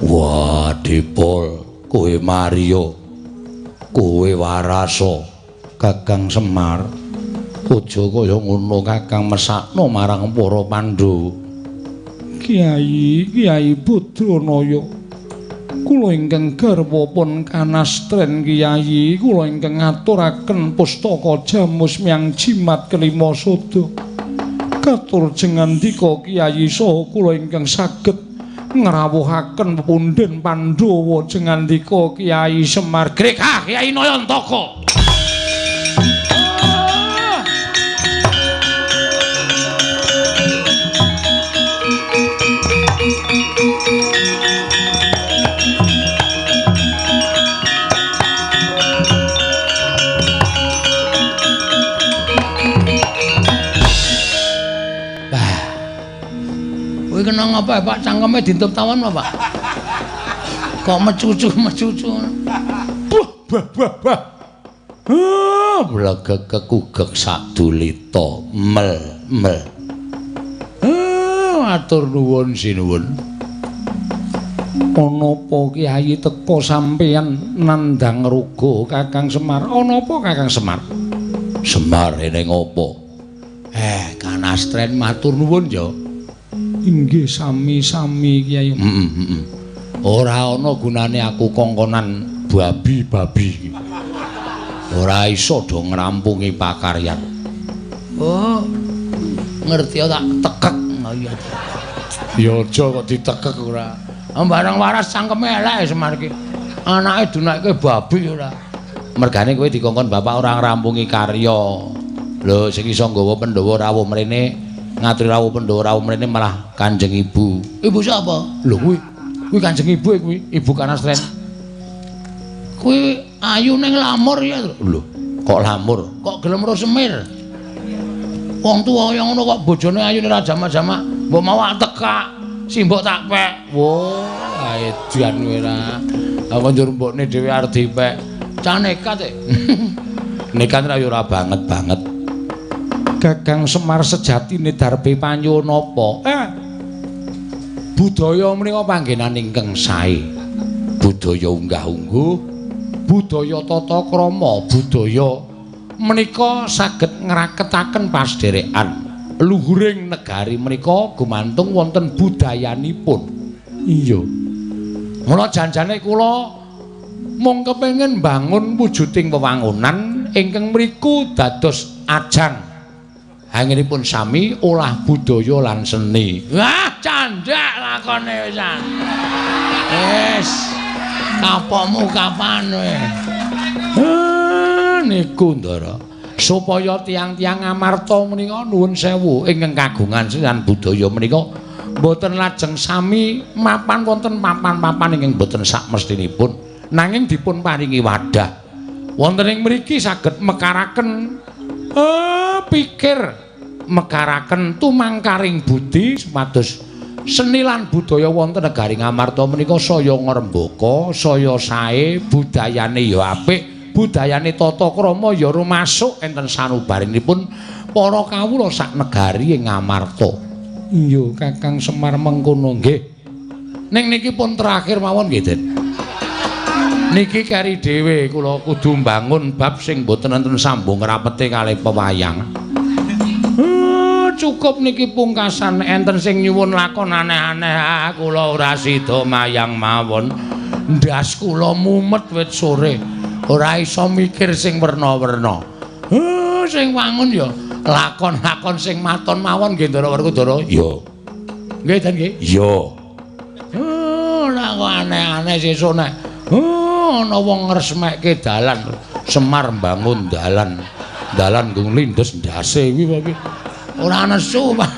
Wah, Dipol, kowe Mario. Kowe warasa, Kakang Semar. aja kaya ngono Kakang mesakno marang para Pandhawa. Kyai Badranaya, kula ingkang garwa pun Kanastren Kyai, kula ingkang ngaturaken pustaka Jamus miang jimat kelima sada. Katur jengandika Kyai saha kula ingkang saged ngrawuhaken pepundhen Pandhawa jengandika Kyai Semar. Grekah Kyai Nayantaka. Kowe kena ngapa Pak cangkeme dintup tawon apa Pak? Kok mecucu. bah. Blegek kekugek sadulita mel. Matur nuwun sinuwun. Ana apa Kyai teka sampeyan nandhang ruga Kakang Semar? Ana apa Kakang Semar? Semar ning apa? Kanastren matur nuwun ya. Inggih sami-sami Kyai. Ora ana gunane aku kongkonan babi. Ora iso do ngrampungi pakaryan. Oh. Ngerti tak tekek. Oh iya. Ya aja kok ditekek ora. Barang waras cangkeme elek Semar iki. Anake dunake babi ora. Mergane kowe dikongkon bapak ora ngrampungi karya. Lho sing iso nggawa Pandhawa rawuh mrene, ngaturi rawuh Pandhawa rawuh mrene malah Kanjeng Ibu. Ibu sapa? Lho kuwi Kanjeng Ibu kuwi, Ibu Kanastren. Kuwi ayu ning lamur ya lho. Lho, kok lamur? Kok gelem ro semir? Wong tuwa kaya ngono kok bojone ayune ra jamak-jamak, mbok mau tekak, simbok tak pek. Wah, edan kowe ra. Aku njur mbokne dhewe arep dipek. Cah nekat e. Nekat ra ora banget. Kakang Semar sejatine darbe panyuwun apa? Budaya menika panggenan ingkang sae. Budaya unggah-ungguh, budaya tata krama, budaya menika saged ngraketaken pasderekan. Luhuring negari menika gumantung wonten budayanipun. Iya. Mula janjane kula mung kepengin bangun wujuding wewangunan ingkang mriku dados ajang anggenipun sami olah budaya lan seni. Wah, candhak lakone wisan. Wis. Kapokmu kapan kowe? Niku Ndara. Supaya tiang-tiang Amarta menika nuwun sewu ingkang kagungan lan budaya menika boten lajeng sami mapan wonten papan-papan ingkang boten sakmestinipun nanging dipun paringi wadah. Wonten ing mriki saged mekaraken pikir mekaraken tumangkaring budi supados seni lan budaya wonten negari Ngamarta menika saya ngrembaka, saya sae, budayane ya apik, budayane tata krama ya rumasuk enten sanubaringipun para kawula sak negari ing Ngamarta. Iya, Kakang Semar mengkono nggih. Ning niki pun terakhir mawon nggih, Den. Niki keri dhewe kula kudu mbangun bab sing boten enten sambung rapete kalih pewayang. Cukup niki pungkasan enten sing nyuwun lakon aneh-aneh kula ora sida mayang mawon. Ndas kula mumet wit sore. Ora iso mikir sing werna-werna. Sing wangun ya lakon-lakon sing maton mawon nggih Ndara Werkudara. Iya. Nggih Den nggih. Iya. Ora kok aneh-aneh sesuk nek ana wong ngresmekke dalan Semar mbangun dalan. Dalan nggo lindes ndase kuwi ora nesu Pak.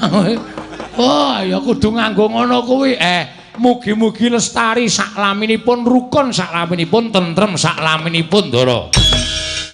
Oh, ya kudu nganggo ngono kuwi. Mugi-mugi lestari saklaminipun rukun, saklaminipun tentrem, saklaminipun Ndara.